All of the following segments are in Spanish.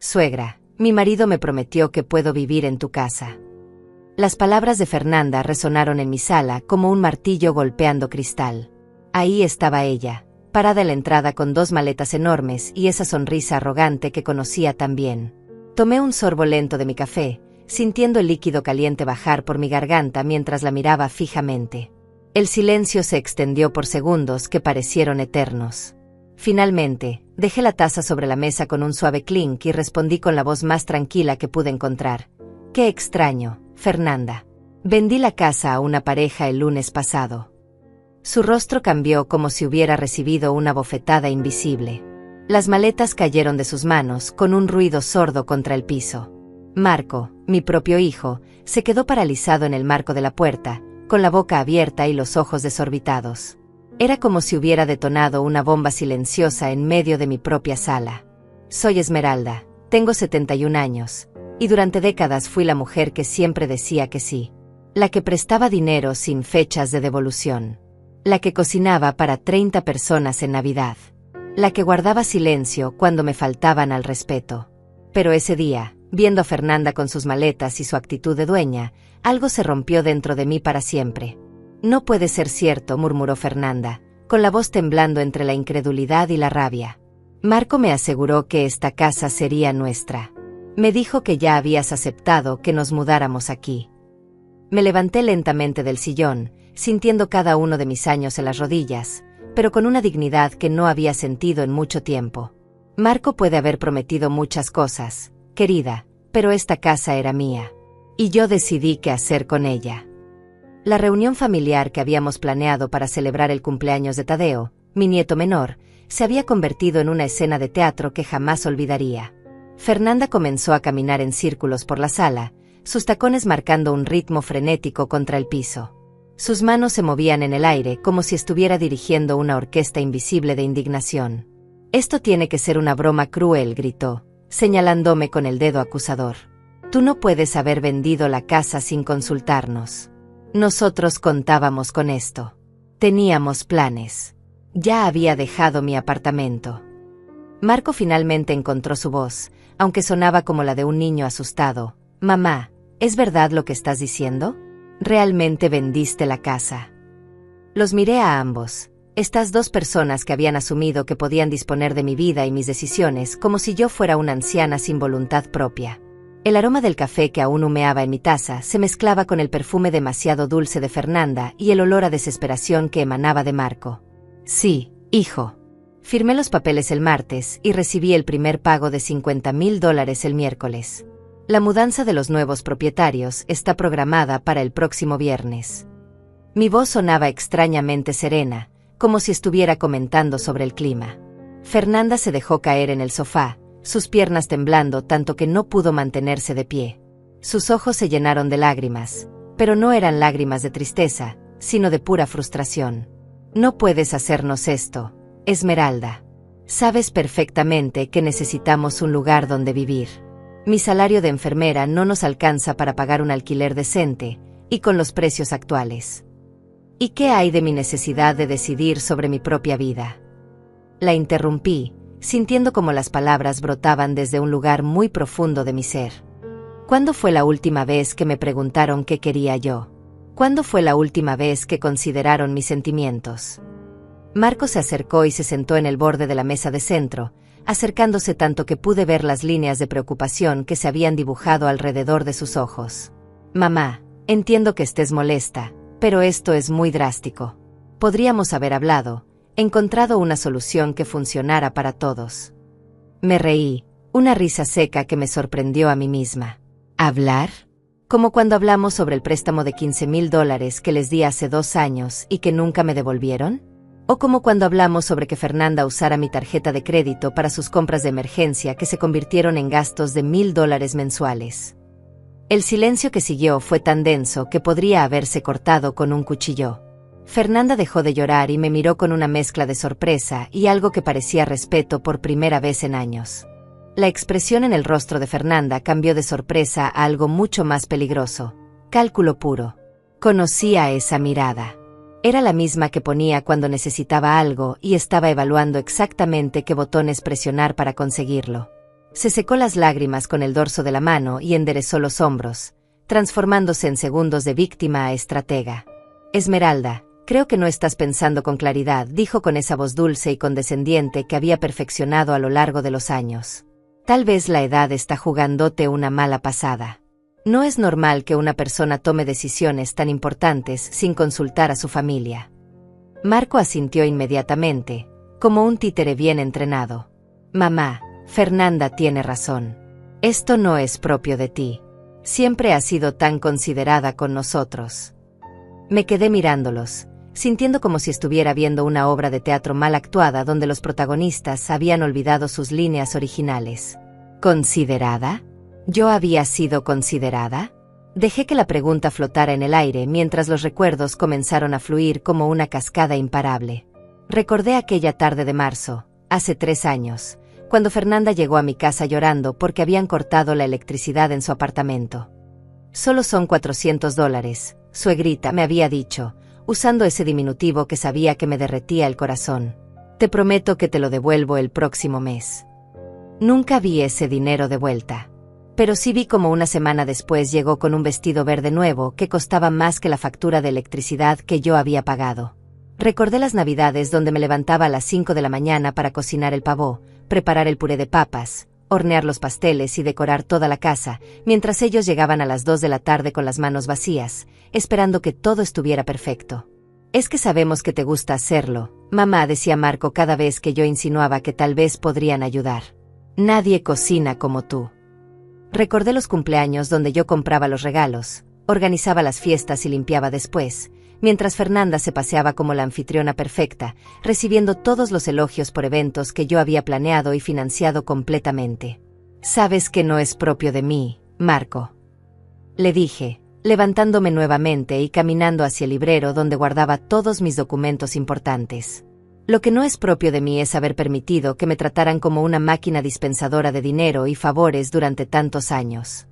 Suegra, mi marido me prometió que puedo vivir en tu casa. Las palabras de Fernanda resonaron en mi sala como un martillo golpeando cristal. Ahí estaba ella, parada en la entrada con 2 maletas enormes y esa sonrisa arrogante que conocía tan bien. Tomé un sorbo lento de mi café, sintiendo el líquido caliente bajar por mi garganta mientras la miraba fijamente. El silencio se extendió por segundos que parecieron eternos. Finalmente, dejé la taza sobre la mesa con un suave clink y respondí con la voz más tranquila que pude encontrar. «Qué extraño, Fernanda. Vendí la casa a una pareja el lunes pasado». Su rostro cambió como si hubiera recibido una bofetada invisible. Las maletas cayeron de sus manos con un ruido sordo contra el piso. Marco, mi propio hijo, se quedó paralizado en el marco de la puerta, con la boca abierta y los ojos desorbitados. Era como si hubiera detonado una bomba silenciosa en medio de mi propia sala. Soy Esmeralda, tengo 71 años, y durante décadas fui la mujer que siempre decía que sí. La que prestaba dinero sin fechas de devolución. La que cocinaba para 30 personas en Navidad. La que guardaba silencio cuando me faltaban al respeto. Pero ese día, viendo a Fernanda con sus maletas y su actitud de dueña, algo se rompió dentro de mí para siempre. «No puede ser cierto», murmuró Fernanda, con la voz temblando entre la incredulidad y la rabia. «Marco me aseguró que esta casa sería nuestra. Me dijo que ya habías aceptado que nos mudáramos aquí». Me levanté lentamente del sillón, sintiendo cada uno de mis años en las rodillas, pero con una dignidad que no había sentido en mucho tiempo. «Marco puede haber prometido muchas cosas, querida, pero esta casa era mía. Y yo decidí qué hacer con ella». La reunión familiar que habíamos planeado para celebrar el cumpleaños de Tadeo, mi nieto menor, se había convertido en una escena de teatro que jamás olvidaría. Fernanda comenzó a caminar en círculos por la sala, sus tacones marcando un ritmo frenético contra el piso. Sus manos se movían en el aire como si estuviera dirigiendo una orquesta invisible de indignación. «Esto tiene que ser una broma cruel», gritó, señalándome con el dedo acusador. «Tú no puedes haber vendido la casa sin consultarnos. Nosotros contábamos con esto. Teníamos planes. Ya había dejado mi apartamento». Marco finalmente encontró su voz, aunque sonaba como la de un niño asustado. «Mamá, ¿es verdad lo que estás diciendo? ¿Realmente vendiste la casa?» Los miré a ambos, estas 2 personas que habían asumido que podían disponer de mi vida y mis decisiones como si yo fuera una anciana sin voluntad propia. El aroma del café que aún humeaba en mi taza se mezclaba con el perfume demasiado dulce de Fernanda y el olor a desesperación que emanaba de Marco. «Sí, hijo». Firmé los papeles el martes y recibí el primer pago de $50,000 el miércoles. La mudanza de los nuevos propietarios está programada para el próximo viernes. Mi voz sonaba extrañamente serena, como si estuviera comentando sobre el clima. Fernanda se dejó caer en el sofá, sus piernas temblando tanto que no pudo mantenerse de pie. Sus ojos se llenaron de lágrimas, pero no eran lágrimas de tristeza, sino de pura frustración. «No puedes hacernos esto, Esmeralda. Sabes perfectamente que necesitamos un lugar donde vivir. Mi salario de enfermera no nos alcanza para pagar un alquiler decente, y con los precios actuales. ¿Y qué hay de mi necesidad de decidir sobre mi propia vida?». La interrumpí, sintiendo como las palabras brotaban desde un lugar muy profundo de mi ser. ¿Cuándo fue la última vez que me preguntaron qué quería yo? ¿Cuándo fue la última vez que consideraron mis sentimientos? Marco se acercó y se sentó en el borde de la mesa de centro, acercándose tanto que pude ver las líneas de preocupación que se habían dibujado alrededor de sus ojos. «Mamá, entiendo que estés molesta, pero esto es muy drástico. Podríamos haber hablado, encontrado una solución que funcionara para todos». Me reí, una risa seca que me sorprendió a mí misma. ¿Hablar? Como cuando hablamos sobre el préstamo de $15,000 que les di hace 2 años y que nunca me devolvieron. ¿O como cuando hablamos sobre que Fernanda usara mi tarjeta de crédito para sus compras de emergencia que se convirtieron en gastos de $1,000 mensuales? El silencio que siguió fue tan denso que podría haberse cortado con un cuchillo. Fernanda dejó de llorar y me miró con una mezcla de sorpresa y algo que parecía respeto por primera vez en años. La expresión en el rostro de Fernanda cambió de sorpresa a algo mucho más peligroso. Cálculo puro. Conocía esa mirada. Era la misma que ponía cuando necesitaba algo y estaba evaluando exactamente qué botones presionar para conseguirlo. Se secó las lágrimas con el dorso de la mano y enderezó los hombros, transformándose en segundos de víctima a estratega. Esmeralda, creo que no estás pensando con claridad, dijo con esa voz dulce y condescendiente que había perfeccionado a lo largo de los años. Tal vez la edad está jugándote una mala pasada. No es normal que una persona tome decisiones tan importantes sin consultar a su familia. Marco asintió inmediatamente, como un títere bien entrenado. Mamá, Fernanda tiene razón. Esto no es propio de ti. Siempre has sido tan considerada con nosotros. Me quedé mirándolos, sintiendo como si estuviera viendo una obra de teatro mal actuada donde los protagonistas habían olvidado sus líneas originales. ¿Considerada? ¿Yo había sido considerada? Dejé que la pregunta flotara en el aire mientras los recuerdos comenzaron a fluir como una cascada imparable. Recordé aquella tarde de marzo, hace 3 años, cuando Fernanda llegó a mi casa llorando porque habían cortado la electricidad en su apartamento. Solo son $400, suegrita, me había dicho, usando ese diminutivo que sabía que me derretía el corazón. Te prometo que te lo devuelvo el próximo mes. Nunca vi ese dinero de vuelta. Pero sí vi como una semana después llegó con un vestido verde nuevo que costaba más que la factura de electricidad que yo había pagado. Recordé las navidades donde me levantaba a las 5 de la mañana para cocinar el pavó, preparar el puré de papas, hornear los pasteles y decorar toda la casa, mientras ellos llegaban a las 2 de la tarde con las manos vacías, esperando que todo estuviera perfecto. Es que sabemos que te gusta hacerlo, mamá, decía Marco cada vez que yo insinuaba que tal vez podrían ayudar. Nadie cocina como tú. Recordé los cumpleaños donde yo compraba los regalos, organizaba las fiestas y limpiaba después, mientras Fernanda se paseaba como la anfitriona perfecta, recibiendo todos los elogios por eventos que yo había planeado y financiado completamente. Sabes que no es propio de mí, Marco. Le dije, levantándome nuevamente y caminando hacia el librero donde guardaba todos mis documentos importantes. Lo que no es propio de mí es haber permitido que me trataran como una máquina dispensadora de dinero y favores durante tantos años.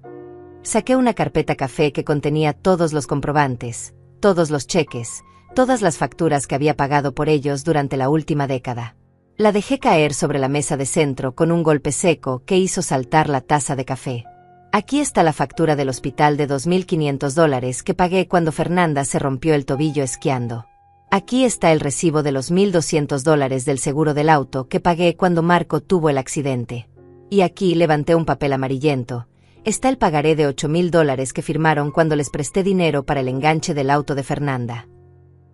Saqué una carpeta café que contenía todos los comprobantes, todos los cheques, todas las facturas que había pagado por ellos durante la última década. La dejé caer sobre la mesa de centro con un golpe seco que hizo saltar la taza de café. Aquí está la factura del hospital de $2.500 que pagué cuando Fernanda se rompió el tobillo esquiando. Aquí está el recibo de los $1.200 del seguro del auto que pagué cuando Marco tuvo el accidente. Y aquí, levanté un papel amarillento, está el pagaré de $8.000 que firmaron cuando les presté dinero para el enganche del auto de Fernanda.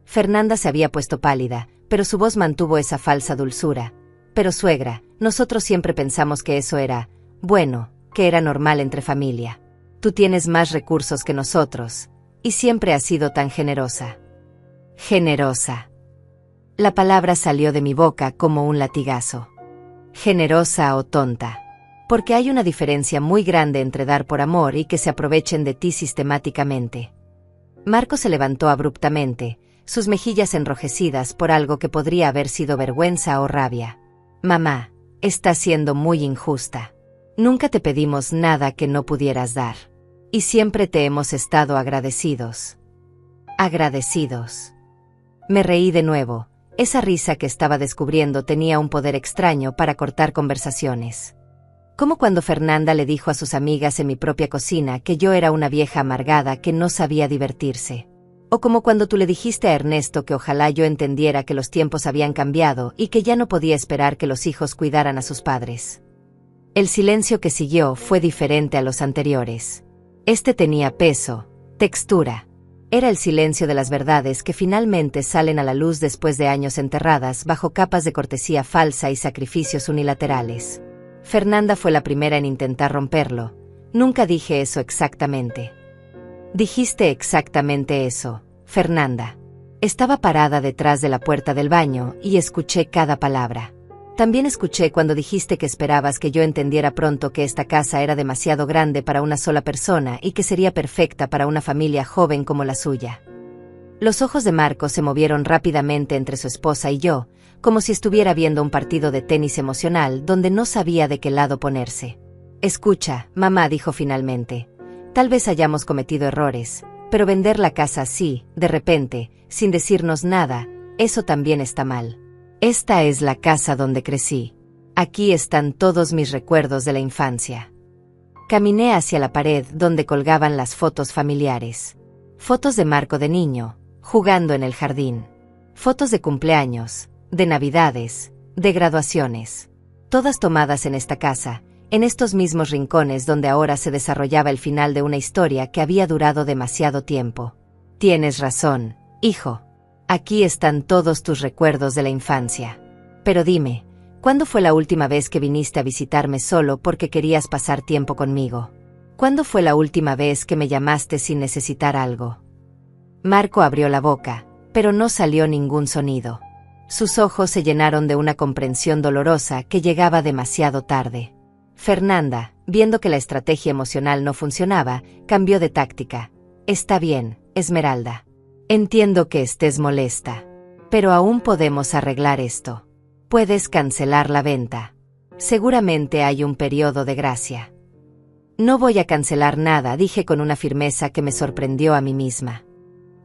Fernanda se había puesto pálida, pero su voz mantuvo esa falsa dulzura. Pero suegra, nosotros siempre pensamos que eso era, bueno, que era normal entre familia. Tú tienes más recursos que nosotros, y siempre has sido tan generosa. Generosa. La palabra salió de mi boca como un latigazo. Generosa o tonta. Porque hay una diferencia muy grande entre dar por amor y que se aprovechen de ti sistemáticamente. Marco se levantó abruptamente, sus mejillas enrojecidas por algo que podría haber sido vergüenza o rabia. Mamá, estás siendo muy injusta. Nunca te pedimos nada que no pudieras dar. Y siempre te hemos estado agradecidos. Agradecidos. Me reí de nuevo. Esa risa que estaba descubriendo tenía un poder extraño para cortar conversaciones. Como cuando Fernanda le dijo a sus amigas en mi propia cocina que yo era una vieja amargada que no sabía divertirse. O como cuando tú le dijiste a Ernesto que ojalá yo entendiera que los tiempos habían cambiado y que ya no podía esperar que los hijos cuidaran a sus padres. El silencio que siguió fue diferente a los anteriores. Este tenía peso, textura. Era el silencio de las verdades que finalmente salen a la luz después de años enterradas bajo capas de cortesía falsa y sacrificios unilaterales. Fernanda fue la primera en intentar romperlo. Nunca dije eso exactamente. Dijiste exactamente eso, Fernanda. Estaba parada detrás de la puerta del baño y escuché cada palabra. También escuché cuando dijiste que esperabas que yo entendiera pronto que esta casa era demasiado grande para una sola persona y que sería perfecta para una familia joven como la suya. Los ojos de Marco se movieron rápidamente entre su esposa y yo, como si estuviera viendo un partido de tenis emocional donde no sabía de qué lado ponerse. Escucha, mamá, dijo finalmente. Tal vez hayamos cometido errores, pero vender la casa así, de repente, sin decirnos nada, eso también está mal. Esta es la casa donde crecí. Aquí están todos mis recuerdos de la infancia. Caminé hacia la pared donde colgaban las fotos familiares. Fotos de Marco de niño, jugando en el jardín. Fotos de cumpleaños, de navidades, de graduaciones. Todas tomadas en esta casa, en estos mismos rincones donde ahora se desarrollaba el final de una historia que había durado demasiado tiempo. Tienes razón, hijo. Aquí están todos tus recuerdos de la infancia. Pero dime, ¿cuándo fue la última vez que viniste a visitarme solo porque querías pasar tiempo conmigo? ¿Cuándo fue la última vez que me llamaste sin necesitar algo? Marco abrió la boca, pero no salió ningún sonido. Sus ojos se llenaron de una comprensión dolorosa que llegaba demasiado tarde. Fernanda, viendo que la estrategia emocional no funcionaba, cambió de táctica. Está bien, Esmeralda. Entiendo que estés molesta. Pero aún podemos arreglar esto. Puedes cancelar la venta. Seguramente hay un periodo de gracia. No voy a cancelar nada, dije con una firmeza que me sorprendió a mí misma.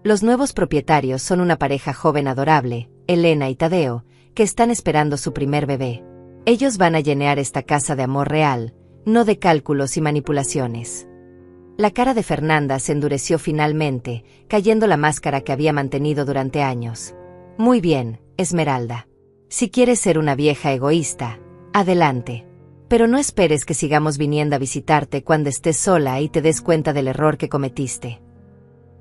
Los nuevos propietarios son una pareja joven adorable, Elena y Tadeo, que están esperando su primer bebé. Ellos van a llenar esta casa de amor real, no de cálculos y manipulaciones. La cara de Fernanda se endureció finalmente, cayendo la máscara que había mantenido durante años. Muy bien, Esmeralda. Si quieres ser una vieja egoísta, adelante. Pero no esperes que sigamos viniendo a visitarte cuando estés sola y te des cuenta del error que cometiste.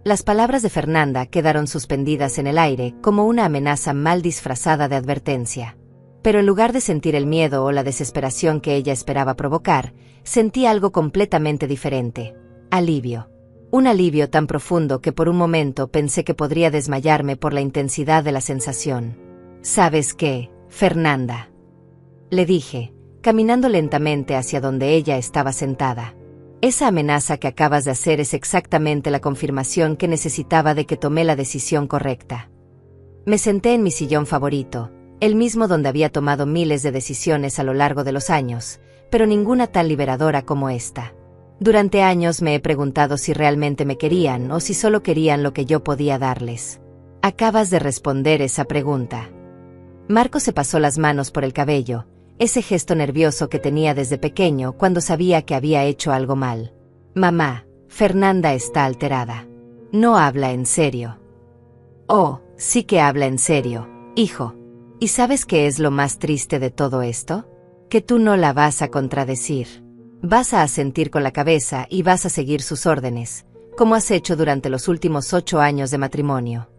Las palabras de Fernanda quedaron suspendidas en el aire como una amenaza mal disfrazada de advertencia. Pero en lugar de sentir el miedo o la desesperación que ella esperaba provocar, sentí algo completamente diferente. Alivio. Un alivio tan profundo que por un momento pensé que podría desmayarme por la intensidad de la sensación. ¿Sabes qué, Fernanda?, le dije, caminando lentamente hacia donde ella estaba sentada. Esa amenaza que acabas de hacer es exactamente la confirmación que necesitaba de que tomé la decisión correcta. Me senté en mi sillón favorito, el mismo donde había tomado miles de decisiones a lo largo de los años, pero ninguna tan liberadora como esta. Durante años me he preguntado si realmente me querían o si solo querían lo que yo podía darles. Acabas de responder esa pregunta. Marco se pasó las manos por el cabello, ese gesto nervioso que tenía desde pequeño cuando sabía que había hecho algo mal. Mamá, Fernanda está alterada. No habla en serio. Oh, sí que habla en serio, hijo. ¿Y sabes qué es lo más triste de todo esto? Que tú no la vas a contradecir. Vas a asentir con la cabeza y vas a seguir sus órdenes, como has hecho durante los últimos 8 años de matrimonio.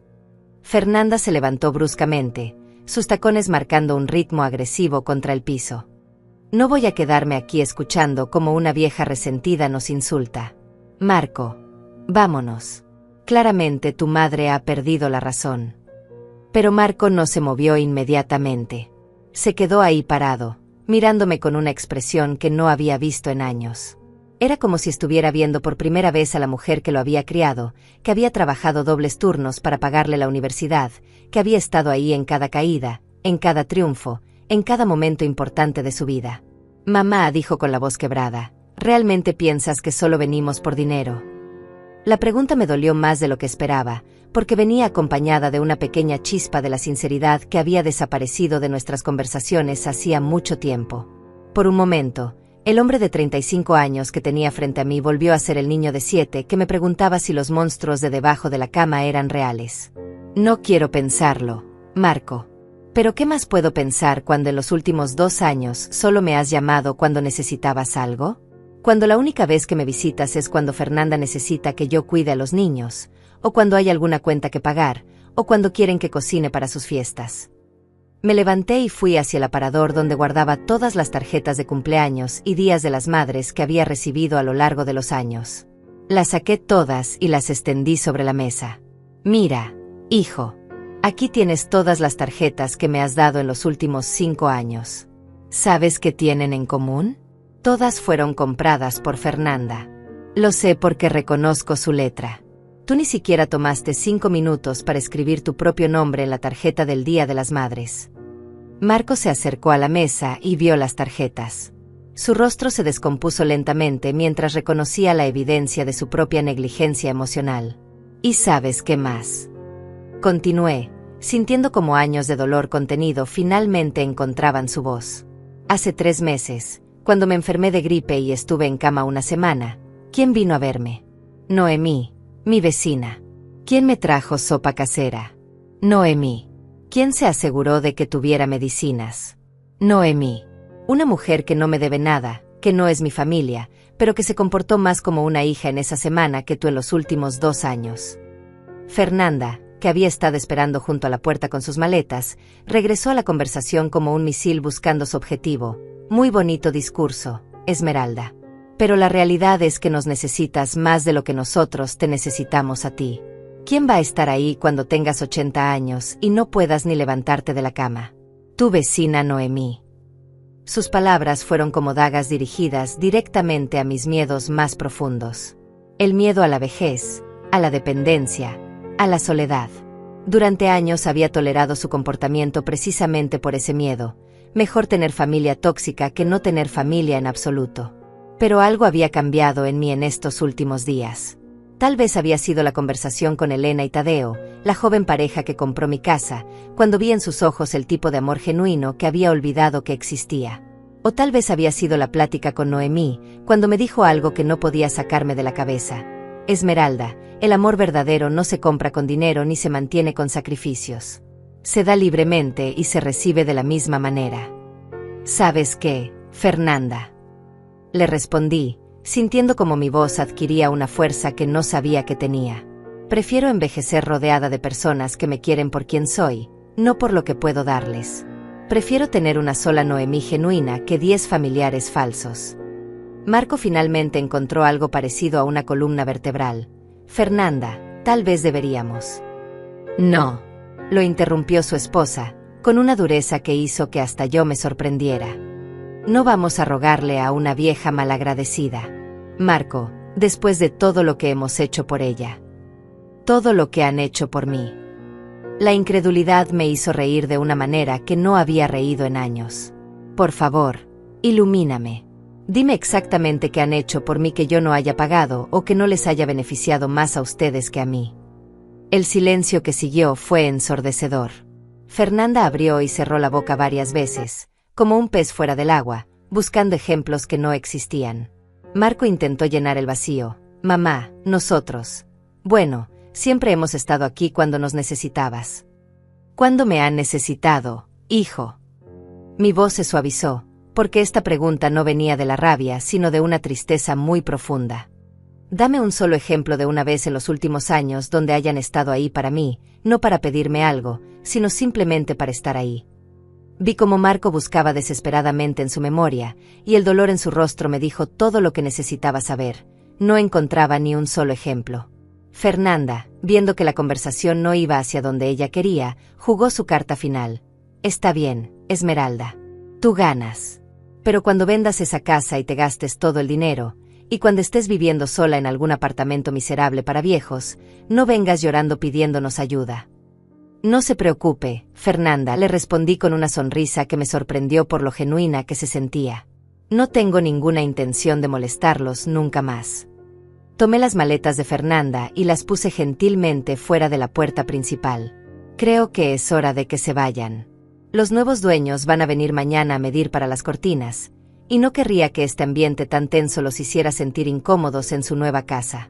Fernanda se levantó bruscamente, sus tacones marcando un ritmo agresivo contra el piso. No voy a quedarme aquí escuchando cómo una vieja resentida nos insulta. Marco, vámonos. Claramente tu madre ha perdido la razón. Pero Marco no se movió inmediatamente. Se quedó ahí parado, mirándome con una expresión que no había visto en años. Era como si estuviera viendo por primera vez a la mujer que lo había criado, que había trabajado dobles turnos para pagarle la universidad, que había estado ahí en cada caída, en cada triunfo, en cada momento importante de su vida. Mamá, dijo con la voz quebrada, ¿realmente piensas que solo venimos por dinero? La pregunta me dolió más de lo que esperaba, porque venía acompañada de una pequeña chispa de la sinceridad que había desaparecido de nuestras conversaciones hacía mucho tiempo. Por un momento, el hombre de 35 años que tenía frente a mí volvió a ser el niño de 7 que me preguntaba si los monstruos de debajo de la cama eran reales. No quiero pensarlo, Marco. Pero ¿qué más puedo pensar cuando en los últimos 2 años solo me has llamado cuando necesitabas algo? Cuando la única vez que me visitas es cuando Fernanda necesita que yo cuide a los niños, o cuando hay alguna cuenta que pagar, o cuando quieren que cocine para sus fiestas. Me levanté y fui hacia el aparador donde guardaba todas las tarjetas de cumpleaños y días de las madres que había recibido a lo largo de los años. Las saqué todas y las extendí sobre la mesa. Mira, hijo, aquí tienes todas las tarjetas que me has dado en los últimos 5 años. ¿Sabes qué tienen en común? Todas fueron compradas por Fernanda. Lo sé porque reconozco su letra. Tú ni siquiera tomaste 5 minutos para escribir tu propio nombre en la tarjeta del Día de las Madres. Marco se acercó a la mesa y vio las tarjetas. Su rostro se descompuso lentamente mientras reconocía la evidencia de su propia negligencia emocional. ¿Y sabes qué más? Continué, sintiendo como años de dolor contenido finalmente encontraban su voz. Hace 3 meses, cuando me enfermé de gripe y estuve en cama una semana, ¿quién vino a verme? Noemí, mi vecina. ¿Quién me trajo sopa casera? Noemí. ¿Quién se aseguró de que tuviera medicinas? Noemí. Una mujer que no me debe nada, que no es mi familia, pero que se comportó más como una hija en esa semana que tú en los últimos 2 años. Fernanda, que había estado esperando junto a la puerta con sus maletas, regresó a la conversación como un misil buscando su objetivo. Muy bonito discurso, Esmeralda. Pero la realidad es que nos necesitas más de lo que nosotros te necesitamos a ti. ¿Quién va a estar ahí cuando tengas 80 años y no puedas ni levantarte de la cama? Tu vecina Noemí. Sus palabras fueron como dagas dirigidas directamente a mis miedos más profundos. El miedo a la vejez, a la dependencia, a la soledad. Durante años había tolerado su comportamiento precisamente por ese miedo. Mejor tener familia tóxica que no tener familia en absoluto. Pero algo había cambiado en mí en estos últimos días. Tal vez había sido la conversación con Elena y Tadeo, la joven pareja que compró mi casa, cuando vi en sus ojos el tipo de amor genuino que había olvidado que existía. O tal vez había sido la plática con Noemí, cuando me dijo algo que no podía sacarme de la cabeza. Esmeralda, el amor verdadero no se compra con dinero ni se mantiene con sacrificios. Se da libremente y se recibe de la misma manera. ¿Sabes qué, Fernanda? Le respondí, sintiendo como mi voz adquiría una fuerza que no sabía que tenía. Prefiero envejecer rodeada de personas que me quieren por quien soy, no por lo que puedo darles. Prefiero tener una sola Noemí genuina que 10 familiares falsos. Marco finalmente encontró algo parecido a una columna vertebral. Fernanda, tal vez deberíamos. No, lo interrumpió su esposa, con una dureza que hizo que hasta yo me sorprendiera. No vamos a rogarle a una vieja malagradecida. Marco, después de todo lo que hemos hecho por ella. Todo lo que han hecho por mí. La incredulidad me hizo reír de una manera que no había reído en años. Por favor, ilumíname. Dime exactamente qué han hecho por mí que yo no haya pagado o que no les haya beneficiado más a ustedes que a mí. El silencio que siguió fue ensordecedor. Fernanda abrió y cerró la boca varias veces, como un pez fuera del agua, buscando ejemplos que no existían. Marco intentó llenar el vacío. Mamá, nosotros. Bueno, siempre hemos estado aquí cuando nos necesitabas. ¿Cuándo me han necesitado, hijo? Mi voz se suavizó, porque esta pregunta no venía de la rabia, sino de una tristeza muy profunda. Dame un solo ejemplo de una vez en los últimos años donde hayan estado ahí para mí, no para pedirme algo, sino simplemente para estar ahí. Vi cómo Marco buscaba desesperadamente en su memoria, y el dolor en su rostro me dijo todo lo que necesitaba saber. No encontraba ni un solo ejemplo. Fernanda, viendo que la conversación no iba hacia donde ella quería, jugó su carta final. Está bien, Esmeralda. Tú ganas. Pero cuando vendas esa casa y te gastes todo el dinero, y cuando estés viviendo sola en algún apartamento miserable para viejos, no vengas llorando pidiéndonos ayuda. No se preocupe, Fernanda, le respondí con una sonrisa que me sorprendió por lo genuina que se sentía. No tengo ninguna intención de molestarlos nunca más. Tomé las maletas de Fernanda y las puse gentilmente fuera de la puerta principal. Creo que es hora de que se vayan. Los nuevos dueños van a venir mañana a medir para las cortinas, y no querría que este ambiente tan tenso los hiciera sentir incómodos en su nueva casa.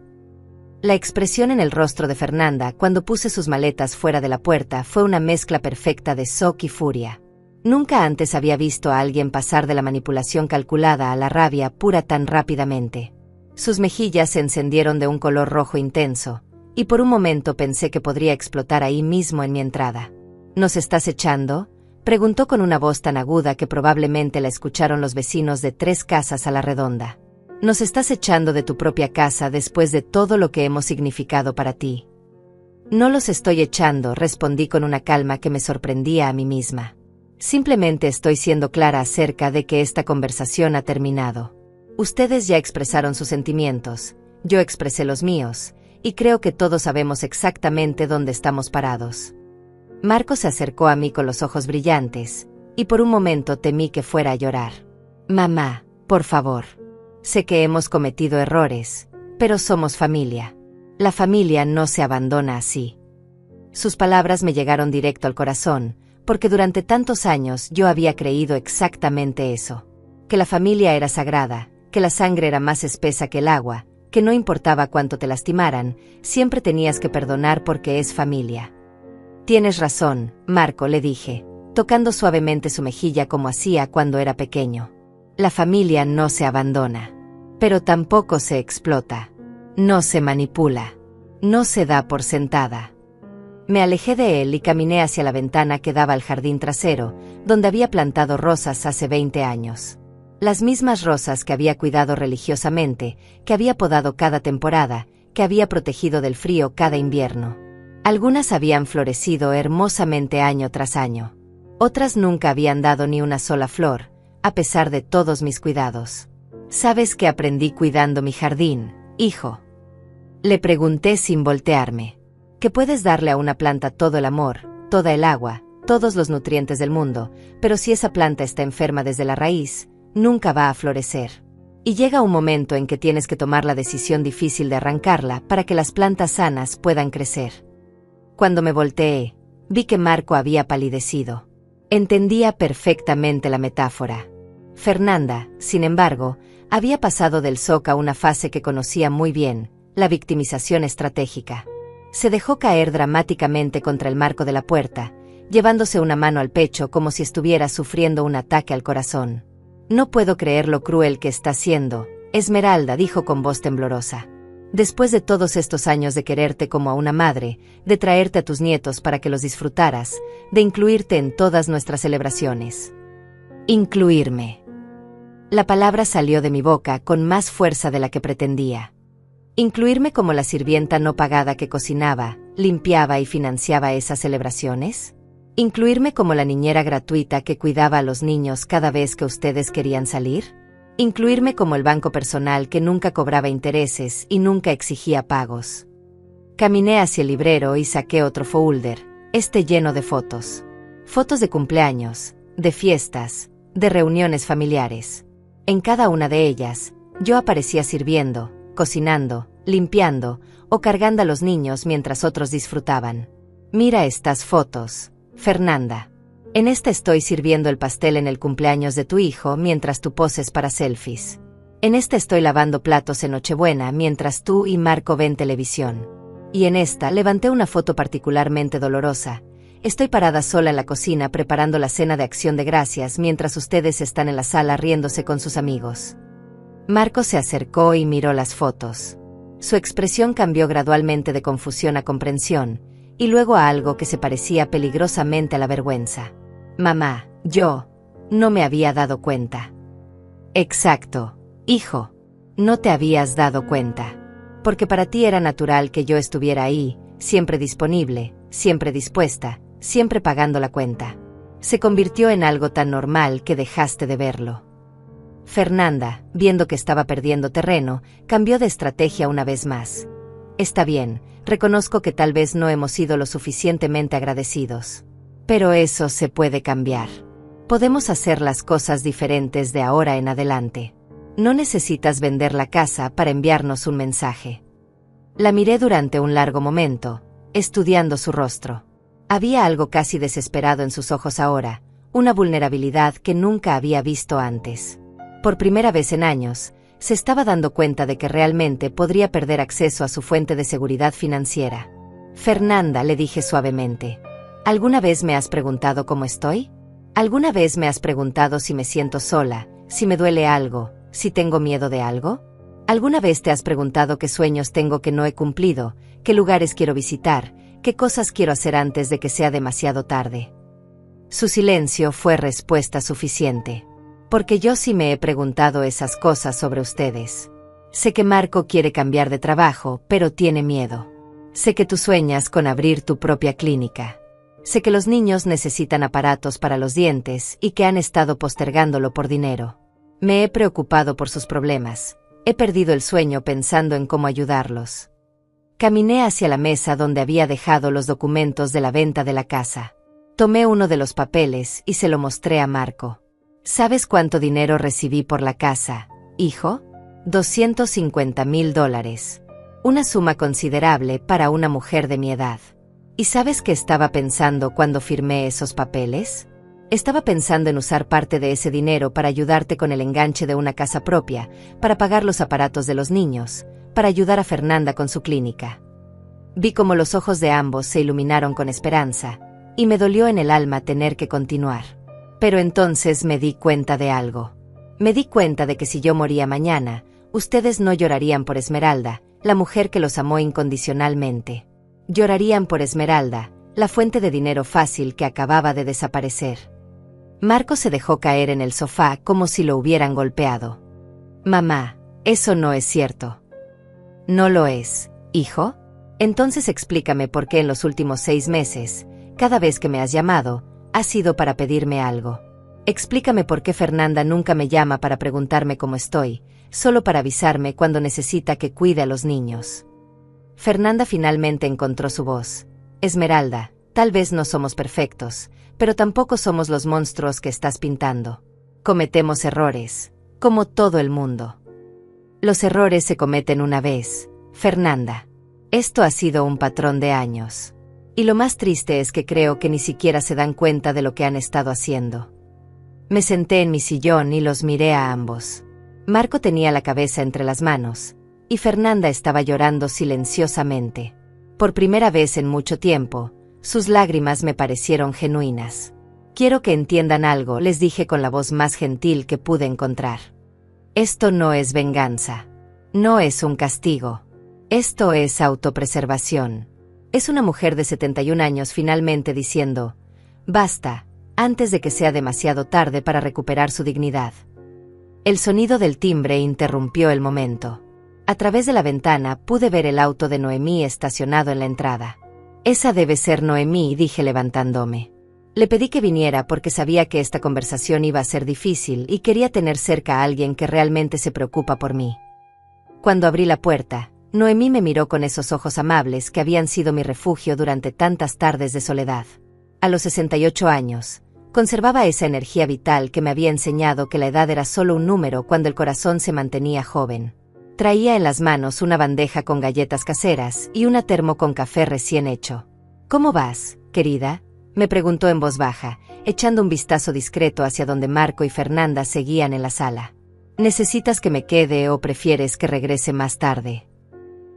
La expresión en el rostro de Fernanda cuando puse sus maletas fuera de la puerta fue una mezcla perfecta de shock y furia. Nunca antes había visto a alguien pasar de la manipulación calculada a la rabia pura tan rápidamente. Sus mejillas se encendieron de un color rojo intenso, y por un momento pensé que podría explotar ahí mismo en mi entrada. ¿Nos estás echando?, preguntó con una voz tan aguda que probablemente la escucharon los vecinos de 3 casas a la redonda. Nos estás echando de tu propia casa después de todo lo que hemos significado para ti. No los estoy echando, respondí con una calma que me sorprendía a mí misma. Simplemente estoy siendo clara acerca de que esta conversación ha terminado. Ustedes ya expresaron sus sentimientos, yo expresé los míos, y creo que todos sabemos exactamente dónde estamos parados. Marco se acercó a mí con los ojos brillantes, y por un momento temí que fuera a llorar. Mamá, por favor. Sé que hemos cometido errores, pero somos familia. La familia no se abandona así. Sus palabras me llegaron directo al corazón, porque durante tantos años yo había creído exactamente eso. Que la familia era sagrada, que la sangre era más espesa que el agua, que no importaba cuánto te lastimaran, siempre tenías que perdonar porque es familia. Tienes razón, Marco, le dije, tocando suavemente su mejilla como hacía cuando era pequeño. La familia no se abandona, pero tampoco se explota, no se manipula, no se da por sentada. Me alejé de él y caminé hacia la ventana que daba al jardín trasero, donde había plantado rosas hace 20 años. Las mismas rosas que había cuidado religiosamente, que había podado cada temporada, que había protegido del frío cada invierno. Algunas habían florecido hermosamente año tras año. Otras nunca habían dado ni una sola flor, a pesar de todos mis cuidados. ¿Sabes qué aprendí cuidando mi jardín, hijo? Le pregunté sin voltearme. Que puedes darle a una planta todo el amor, toda el agua, todos los nutrientes del mundo, pero si esa planta está enferma desde la raíz, nunca va a florecer. Y llega un momento en que tienes que tomar la decisión difícil de arrancarla para que las plantas sanas puedan crecer. Cuando me volteé, vi que Marco había palidecido. Entendía perfectamente la metáfora. Fernanda, sin embargo, había pasado del shock a una fase que conocía muy bien, la victimización estratégica. Se dejó caer dramáticamente contra el marco de la puerta, llevándose una mano al pecho como si estuviera sufriendo un ataque al corazón. «No puedo creer lo cruel que está siendo», Esmeralda dijo con voz temblorosa. «Después de todos estos años de quererte como a una madre, de traerte a tus nietos para que los disfrutaras, de incluirte en todas nuestras celebraciones». Incluirme. La palabra salió de mi boca con más fuerza de la que pretendía. ¿Incluirme como la sirvienta no pagada que cocinaba, limpiaba y financiaba esas celebraciones? ¿Incluirme como la niñera gratuita que cuidaba a los niños cada vez que ustedes querían salir? ¿Incluirme como el banco personal que nunca cobraba intereses y nunca exigía pagos? Caminé hacia el librero y saqué otro folder, lleno de fotos. Fotos de cumpleaños, de fiestas, de reuniones familiares. En cada una de ellas, yo aparecía sirviendo, cocinando, limpiando o cargando a los niños mientras otros disfrutaban. Mira estas fotos, Fernanda. En esta estoy sirviendo el pastel en el cumpleaños de tu hijo mientras tú poses para selfies. En esta estoy lavando platos en Nochebuena mientras tú y Marco ven televisión. Y en esta levanté una foto particularmente dolorosa. Estoy parada sola en la cocina preparando la cena de Acción de Gracias mientras ustedes están en la sala riéndose con sus amigos. Marco se acercó y miró las fotos. Su expresión cambió gradualmente de confusión a comprensión, y luego a algo que se parecía peligrosamente a la vergüenza. Mamá, yo no me había dado cuenta. Exacto, hijo, no te habías dado cuenta. Porque para ti era natural que yo estuviera ahí, siempre disponible, siempre dispuesta, siempre pagando la cuenta. Se convirtió en algo tan normal que dejaste de verlo. Fernanda, viendo que estaba perdiendo terreno, cambió de estrategia una vez más. Está bien, reconozco que tal vez no hemos sido lo suficientemente agradecidos. Pero eso se puede cambiar. Podemos hacer las cosas diferentes de ahora en adelante. No necesitas vender la casa para enviarnos un mensaje. La miré durante un largo momento, estudiando su rostro. Había algo casi desesperado en sus ojos ahora, una vulnerabilidad que nunca había visto antes. Por primera vez en años, se estaba dando cuenta de que realmente podría perder acceso a su fuente de seguridad financiera. Fernanda, le dije suavemente, ¿alguna vez me has preguntado cómo estoy? ¿Alguna vez me has preguntado si me siento sola, si me duele algo, si tengo miedo de algo? ¿Alguna vez te has preguntado qué sueños tengo que no he cumplido, qué lugares quiero visitar, qué cosas quiero hacer antes de que sea demasiado tarde? Su silencio fue respuesta suficiente. Porque yo sí me he preguntado esas cosas sobre ustedes. Sé que Marco quiere cambiar de trabajo, pero tiene miedo. Sé que tú sueñas con abrir tu propia clínica. Sé que los niños necesitan aparatos para los dientes y que han estado postergándolo por dinero. Me he preocupado por sus problemas. He perdido el sueño pensando en cómo ayudarlos. Caminé hacia la mesa donde había dejado los documentos de la venta de la casa. Tomé uno de los papeles y se lo mostré a Marco. ¿Sabes cuánto dinero recibí por la casa, hijo? $250,000. Una suma considerable para una mujer de mi edad. ¿Y sabes qué estaba pensando cuando firmé esos papeles? Estaba pensando en usar parte de ese dinero para ayudarte con el enganche de una casa propia, para pagar los aparatos de los niños, para ayudar a Fernanda con su clínica. Vi cómo los ojos de ambos se iluminaron con esperanza, y me dolió en el alma tener que continuar. Pero entonces me di cuenta de algo. Me di cuenta de que si yo moría mañana, ustedes no llorarían por Esmeralda, la mujer que los amó incondicionalmente. Llorarían por Esmeralda, la fuente de dinero fácil que acababa de desaparecer. Marco se dejó caer en el sofá como si lo hubieran golpeado. Mamá, eso no es cierto. ¿No lo es, hijo? Entonces explícame por qué en los últimos 6 meses, cada vez que me has llamado, ha sido para pedirme algo. Explícame por qué Fernanda nunca me llama para preguntarme cómo estoy, solo para avisarme cuando necesita que cuide a los niños. Fernanda finalmente encontró su voz. Esmeralda, tal vez no somos perfectos, pero tampoco somos los monstruos que estás pintando. Cometemos errores, como todo el mundo. Los errores se cometen una vez, Fernanda. Esto ha sido un patrón de años. Y lo más triste es que creo que ni siquiera se dan cuenta de lo que han estado haciendo. Me senté en mi sillón y los miré a ambos. Marco tenía la cabeza entre las manos, y Fernanda estaba llorando silenciosamente. Por primera vez en mucho tiempo, sus lágrimas me parecieron genuinas. Quiero que entiendan algo, les dije con la voz más gentil que pude encontrar. Esto no es venganza. No es un castigo. Esto es autopreservación. Es una mujer de 71 años finalmente diciendo, basta, antes de que sea demasiado tarde para recuperar su dignidad. El sonido del timbre interrumpió el momento. A través de la ventana pude ver el auto de Noemí estacionado en la entrada. Esa debe ser Noemí, dije levantándome. Le pedí que viniera porque sabía que esta conversación iba a ser difícil y quería tener cerca a alguien que realmente se preocupa por mí. Cuando abrí la puerta, Noemí me miró con esos ojos amables que habían sido mi refugio durante tantas tardes de soledad. A los 68 años, conservaba esa energía vital que me había enseñado que la edad era solo un número cuando el corazón se mantenía joven. Traía en las manos una bandeja con galletas caseras y una termo con café recién hecho. ¿Cómo vas, querida?, me preguntó en voz baja, echando un vistazo discreto hacia donde Marco y Fernanda seguían en la sala. ¿Necesitas que me quede o prefieres que regrese más tarde?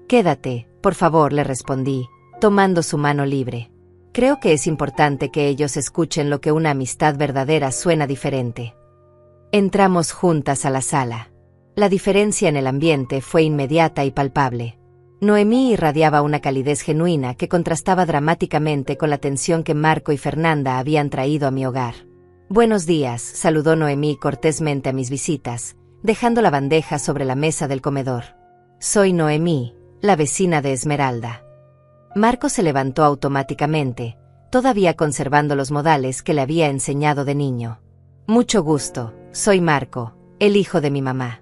Quédate, por favor, le respondí, tomando su mano libre. Creo que es importante que ellos escuchen lo que una amistad verdadera suena diferente. Entramos juntas a la sala. La diferencia en el ambiente fue inmediata y palpable. Noemí irradiaba una calidez genuina que contrastaba dramáticamente con la tensión que Marco y Fernanda habían traído a mi hogar. Buenos días, saludó Noemí cortésmente a mis visitas, dejando la bandeja sobre la mesa del comedor. Soy Noemí, la vecina de Esmeralda. Marco se levantó automáticamente, todavía conservando los modales que le había enseñado de niño. Mucho gusto, soy Marco, el hijo de mi mamá.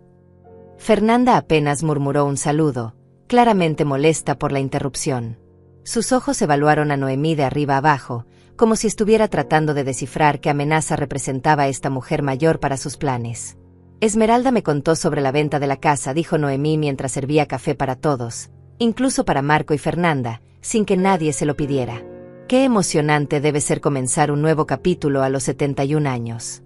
Fernanda apenas murmuró un saludo, claramente molesta por la interrupción. Sus ojos evaluaron a Noemí de arriba abajo, como si estuviera tratando de descifrar qué amenaza representaba esta mujer mayor para sus planes. Esmeralda me contó sobre la venta de la casa, dijo Noemí mientras servía café para todos, incluso para Marco y Fernanda, sin que nadie se lo pidiera. Qué emocionante debe ser comenzar un nuevo capítulo a los 71 años.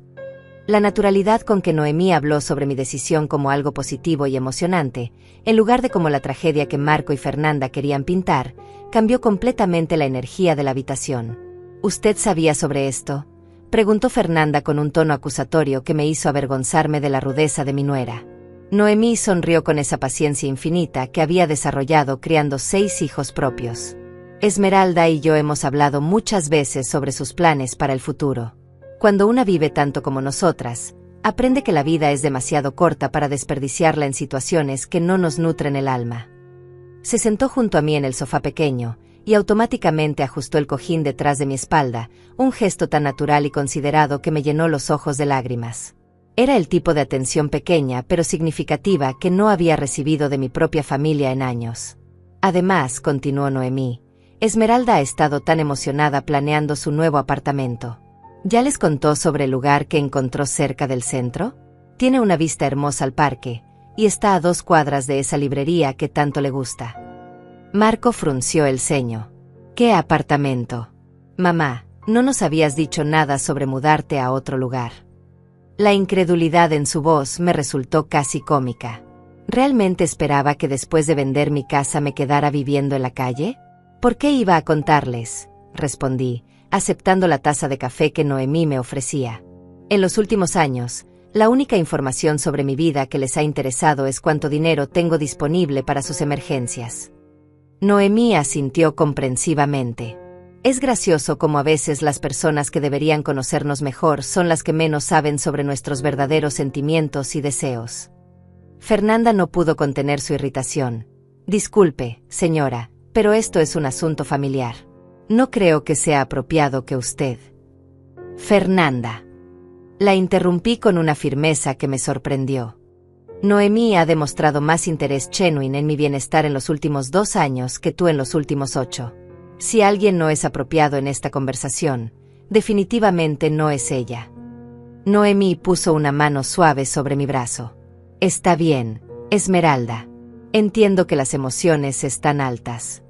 La naturalidad con que Noemí habló sobre mi decisión como algo positivo y emocionante, en lugar de como la tragedia que Marco y Fernanda querían pintar, cambió completamente la energía de la habitación. ¿Usted sabía sobre esto?, preguntó Fernanda con un tono acusatorio que me hizo avergonzarme de la rudeza de mi nuera. Noemí sonrió con esa paciencia infinita que había desarrollado criando 6 hijos propios. Esmeralda y yo hemos hablado muchas veces sobre sus planes para el futuro. Cuando una vive tanto como nosotras, aprende que la vida es demasiado corta para desperdiciarla en situaciones que no nos nutren el alma. Se sentó junto a mí en el sofá pequeño, y automáticamente ajustó el cojín detrás de mi espalda, un gesto tan natural y considerado que me llenó los ojos de lágrimas. Era el tipo de atención pequeña pero significativa que no había recibido de mi propia familia en años. Además, continuó Noemí, Esmeralda ha estado tan emocionada planeando su nuevo apartamento. ¿Ya les contó sobre el lugar que encontró cerca del centro? Tiene una vista hermosa al parque, y está a 2 cuadras de esa librería que tanto le gusta. Marco frunció el ceño. ¿Qué apartamento? Mamá, no nos habías dicho nada sobre mudarte a otro lugar. La incredulidad en su voz me resultó casi cómica. ¿Realmente esperaba que después de vender mi casa me quedara viviendo en la calle? ¿Por qué iba a contarles?, respondí, aceptando la taza de café que Noemí me ofrecía. En los últimos años, la única información sobre mi vida que les ha interesado es cuánto dinero tengo disponible para sus emergencias. Noemí asintió comprensivamente. Es gracioso cómo a veces las personas que deberían conocernos mejor son las que menos saben sobre nuestros verdaderos sentimientos y deseos. Fernanda no pudo contener su irritación. Disculpe, señora, pero esto es un asunto familiar. No creo que sea apropiado que usted... Fernanda. La interrumpí con una firmeza que me sorprendió. Noemí ha demostrado más interés genuino en mi bienestar en los últimos 2 años que tú en los últimos 8. Si alguien no es apropiado en esta conversación, definitivamente no es ella. Noemí puso una mano suave sobre mi brazo. Está bien, Esmeralda. Entiendo que las emociones están altas.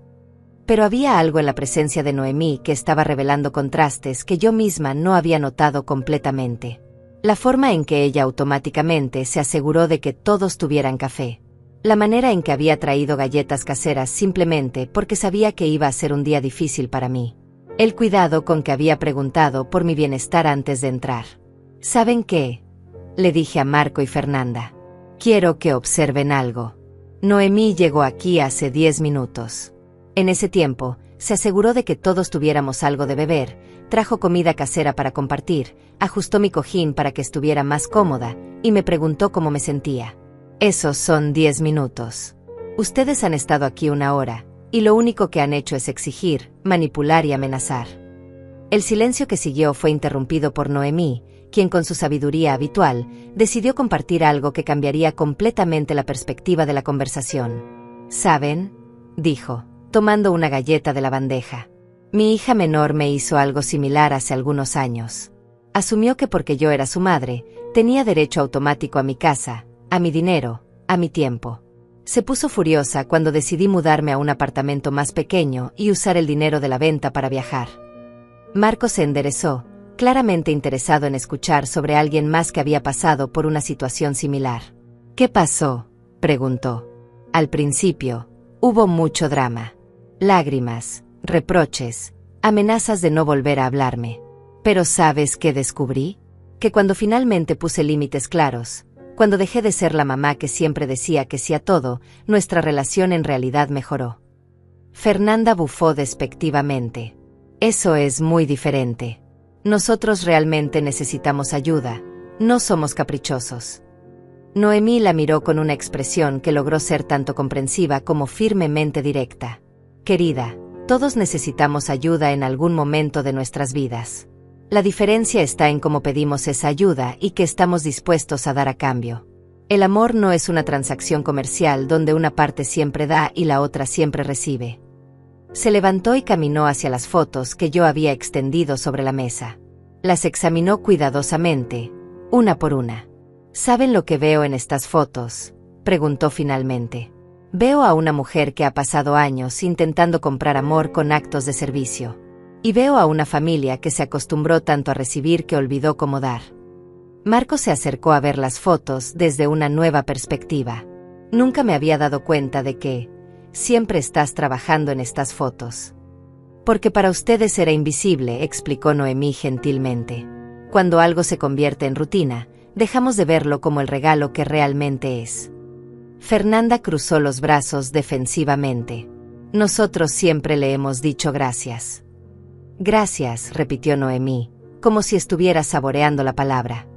Pero había algo en la presencia de Noemí que estaba revelando contrastes que yo misma no había notado completamente. La forma en que ella automáticamente se aseguró de que todos tuvieran café. La manera en que había traído galletas caseras simplemente porque sabía que iba a ser un día difícil para mí. El cuidado con que había preguntado por mi bienestar antes de entrar. ¿Saben qué?, le dije a Marco y Fernanda. Quiero que observen algo. Noemí llegó aquí hace 10 minutos. En ese tiempo, se aseguró de que todos tuviéramos algo de beber, trajo comida casera para compartir, ajustó mi cojín para que estuviera más cómoda, y me preguntó cómo me sentía. Esos son 10 minutos. Ustedes han estado aquí 1 hora, y lo único que han hecho es exigir, manipular y amenazar. El silencio que siguió fue interrumpido por Noemí, quien con su sabiduría habitual, decidió compartir algo que cambiaría completamente la perspectiva de la conversación. ¿Saben?, dijo, tomando una galleta de la bandeja. Mi hija menor me hizo algo similar hace algunos años. Asumió que porque yo era su madre, tenía derecho automático a mi casa, a mi dinero, a mi tiempo. Se puso furiosa cuando decidí mudarme a un apartamento más pequeño y usar el dinero de la venta para viajar. Marco se enderezó, claramente interesado en escuchar sobre alguien más que había pasado por una situación similar. ¿Qué pasó?, preguntó. Al principio, hubo mucho drama. Lágrimas, reproches, amenazas de no volver a hablarme. Pero ¿sabes qué descubrí? Que cuando finalmente puse límites claros, cuando dejé de ser la mamá que siempre decía que sí a todo, nuestra relación en realidad mejoró. Fernanda bufó despectivamente. Eso es muy diferente. Nosotros realmente necesitamos ayuda, no somos caprichosos. Noemí la miró con una expresión que logró ser tanto comprensiva como firmemente directa. Querida, todos necesitamos ayuda en algún momento de nuestras vidas. La diferencia está en cómo pedimos esa ayuda y qué estamos dispuestos a dar a cambio. El amor no es una transacción comercial donde una parte siempre da y la otra siempre recibe. Se levantó y caminó hacia las fotos que yo había extendido sobre la mesa. Las examinó cuidadosamente, una por una. ¿Saben lo que veo en estas fotos?, preguntó finalmente. Veo a una mujer que ha pasado años intentando comprar amor con actos de servicio. Y veo a una familia que se acostumbró tanto a recibir que olvidó cómo dar. Marco se acercó a ver las fotos desde una nueva perspectiva. Nunca me había dado cuenta de que siempre estás trabajando en estas fotos. Porque para ustedes era invisible, explicó Noemí gentilmente. Cuando algo se convierte en rutina, dejamos de verlo como el regalo que realmente es. Fernanda cruzó los brazos defensivamente. Nosotros siempre le hemos dicho gracias. Gracias, repitió Noemí, como si estuviera saboreando la palabra.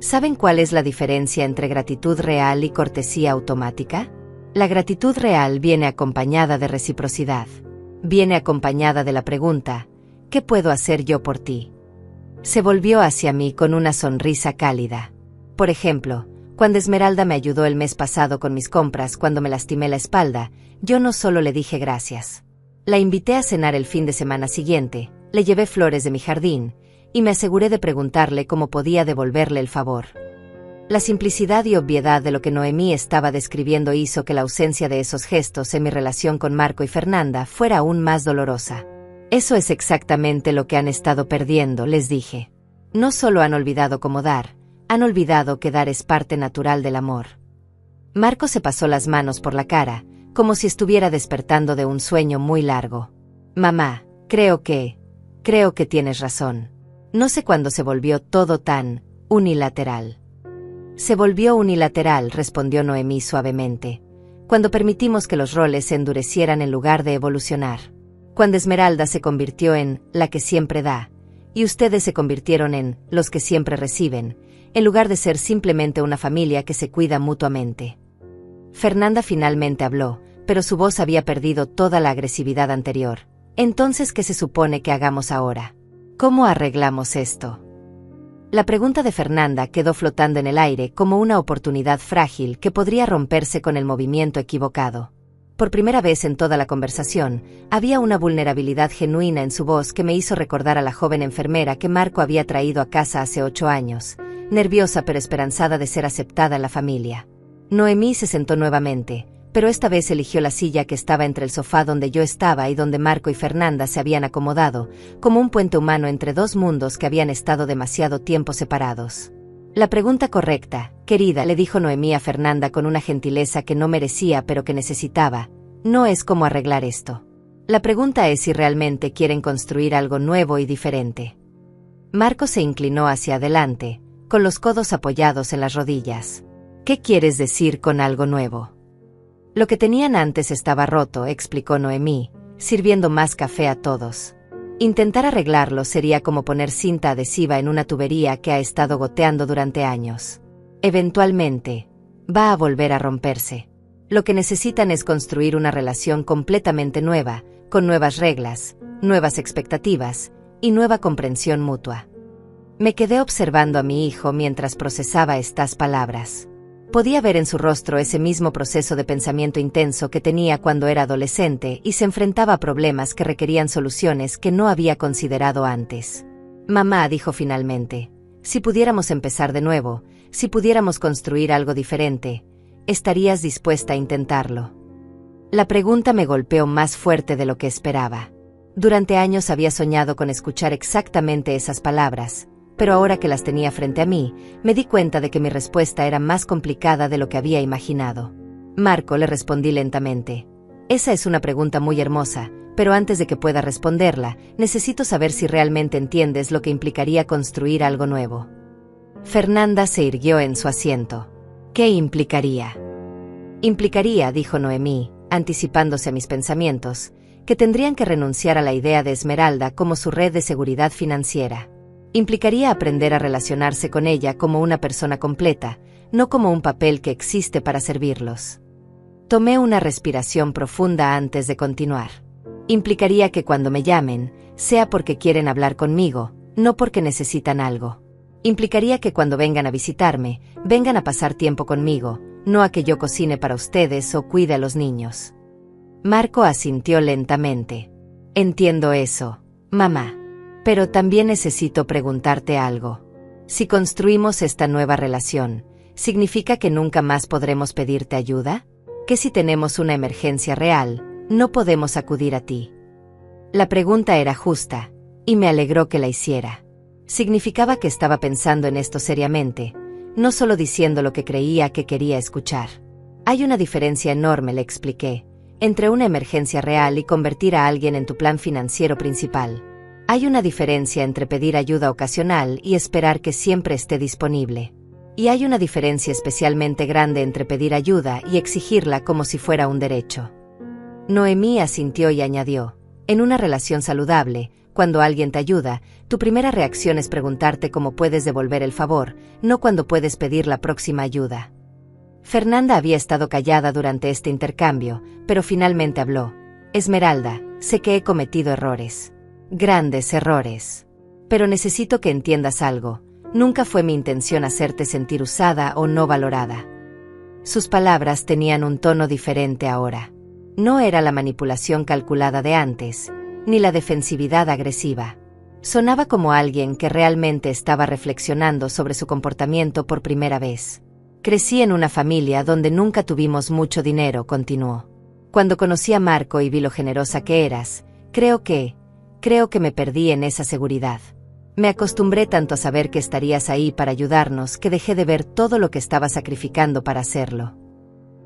¿Saben cuál es la diferencia entre gratitud real y cortesía automática? La gratitud real viene acompañada de reciprocidad. Viene acompañada de la pregunta, ¿qué puedo hacer yo por ti? Se volvió hacia mí con una sonrisa cálida. Por ejemplo, cuando Esmeralda me ayudó el mes pasado con mis compras cuando me lastimé la espalda, yo no solo le dije gracias. La invité a cenar el fin de semana siguiente, le llevé flores de mi jardín, y me aseguré de preguntarle cómo podía devolverle el favor. La simplicidad y obviedad de lo que Noemí estaba describiendo hizo que la ausencia de esos gestos en mi relación con Marco y Fernanda fuera aún más dolorosa. Eso es exactamente lo que han estado perdiendo, les dije. No solo han olvidado cómo dar, han olvidado que dar es parte natural del amor. Marco se pasó las manos por la cara, como si estuviera despertando de un sueño muy largo. Mamá, creo que tienes razón. No sé cuándo se volvió todo tan unilateral. Se volvió unilateral, respondió Noemí suavemente, cuando permitimos que los roles se endurecieran en lugar de evolucionar. Cuando Esmeralda se convirtió en la que siempre da, y ustedes se convirtieron en los que siempre reciben, en lugar de ser simplemente una familia que se cuida mutuamente. Fernanda finalmente habló, pero su voz había perdido toda la agresividad anterior. Entonces, ¿qué se supone que hagamos ahora? ¿Cómo arreglamos esto? La pregunta de Fernanda quedó flotando en el aire como una oportunidad frágil que podría romperse con el movimiento equivocado. Por primera vez en toda la conversación, había una vulnerabilidad genuina en su voz que me hizo recordar a la joven enfermera que Marco había traído a casa hace 8 años, nerviosa pero esperanzada de ser aceptada en la familia. Noemí se sentó nuevamente, pero esta vez eligió la silla que estaba entre el sofá donde yo estaba y donde Marco y Fernanda se habían acomodado, como un puente humano entre dos mundos que habían estado demasiado tiempo separados. La pregunta correcta, querida, le dijo Noemí a Fernanda con una gentileza que no merecía pero que necesitaba, no es cómo arreglar esto. La pregunta es si realmente quieren construir algo nuevo y diferente. Marco se inclinó hacia adelante, con los codos apoyados en las rodillas. ¿Qué quieres decir con algo nuevo? Lo que tenían antes estaba roto, explicó Noemí, sirviendo más café a todos. Intentar arreglarlo sería como poner cinta adhesiva en una tubería que ha estado goteando durante años. Eventualmente, va a volver a romperse. Lo que necesitan es construir una relación completamente nueva, con nuevas reglas, nuevas expectativas y nueva comprensión mutua. Me quedé observando a mi hijo mientras procesaba estas palabras. Podía ver en su rostro ese mismo proceso de pensamiento intenso que tenía cuando era adolescente y se enfrentaba a problemas que requerían soluciones que no había considerado antes. Mamá, dijo finalmente, si pudiéramos empezar de nuevo, si pudiéramos construir algo diferente, ¿estarías dispuesta a intentarlo? La pregunta me golpeó más fuerte de lo que esperaba. Durante años había soñado con escuchar exactamente esas palabras, pero ahora que las tenía frente a mí, me di cuenta de que mi respuesta era más complicada de lo que había imaginado. Marco, le respondí lentamente. Esa es una pregunta muy hermosa, pero antes de que pueda responderla, necesito saber si realmente entiendes lo que implicaría construir algo nuevo. Fernanda se irguió en su asiento. ¿Qué implicaría? Implicaría, dijo Noemí, anticipándose a mis pensamientos, que tendrían que renunciar a la idea de Esmeralda como su red de seguridad financiera. Implicaría aprender a relacionarse con ella como una persona completa, no como un papel que existe para servirlos. Tomé una respiración profunda antes de continuar. Implicaría que cuando me llamen, sea porque quieren hablar conmigo, no porque necesitan algo. Implicaría que cuando vengan a visitarme, vengan a pasar tiempo conmigo, no a que yo cocine para ustedes o cuide a los niños. Marco asintió lentamente. Entiendo eso, mamá. Pero también necesito preguntarte algo. Si construimos esta nueva relación, ¿significa que nunca más podremos pedirte ayuda? ¿Que si tenemos una emergencia real, no podemos acudir a ti? La pregunta era justa, y me alegró que la hiciera. Significaba que estaba pensando en esto seriamente, no solo diciendo lo que creía que quería escuchar. Hay una diferencia enorme, le expliqué, entre una emergencia real y convertir a alguien en tu plan financiero principal. Hay una diferencia entre pedir ayuda ocasional y esperar que siempre esté disponible. Y hay una diferencia especialmente grande entre pedir ayuda y exigirla como si fuera un derecho. Noemí asintió y añadió, en una relación saludable, cuando alguien te ayuda, tu primera reacción es preguntarte cómo puedes devolver el favor, no cuando puedes pedir la próxima ayuda. Fernanda había estado callada durante este intercambio, pero finalmente habló. Esmeralda, sé que he cometido errores. Grandes errores. Pero necesito que entiendas algo. Nunca fue mi intención hacerte sentir usada o no valorada. Sus palabras tenían un tono diferente ahora. No era la manipulación calculada de antes, ni la defensividad agresiva. Sonaba como alguien que realmente estaba reflexionando sobre su comportamiento por primera vez. Crecí en una familia donde nunca tuvimos mucho dinero, continuó. Cuando conocí a Marco y vi lo generosa que eras, creo que Creo que me perdí en esa seguridad. Me acostumbré tanto a saber que estarías ahí para ayudarnos que dejé de ver todo lo que estaba sacrificando para hacerlo.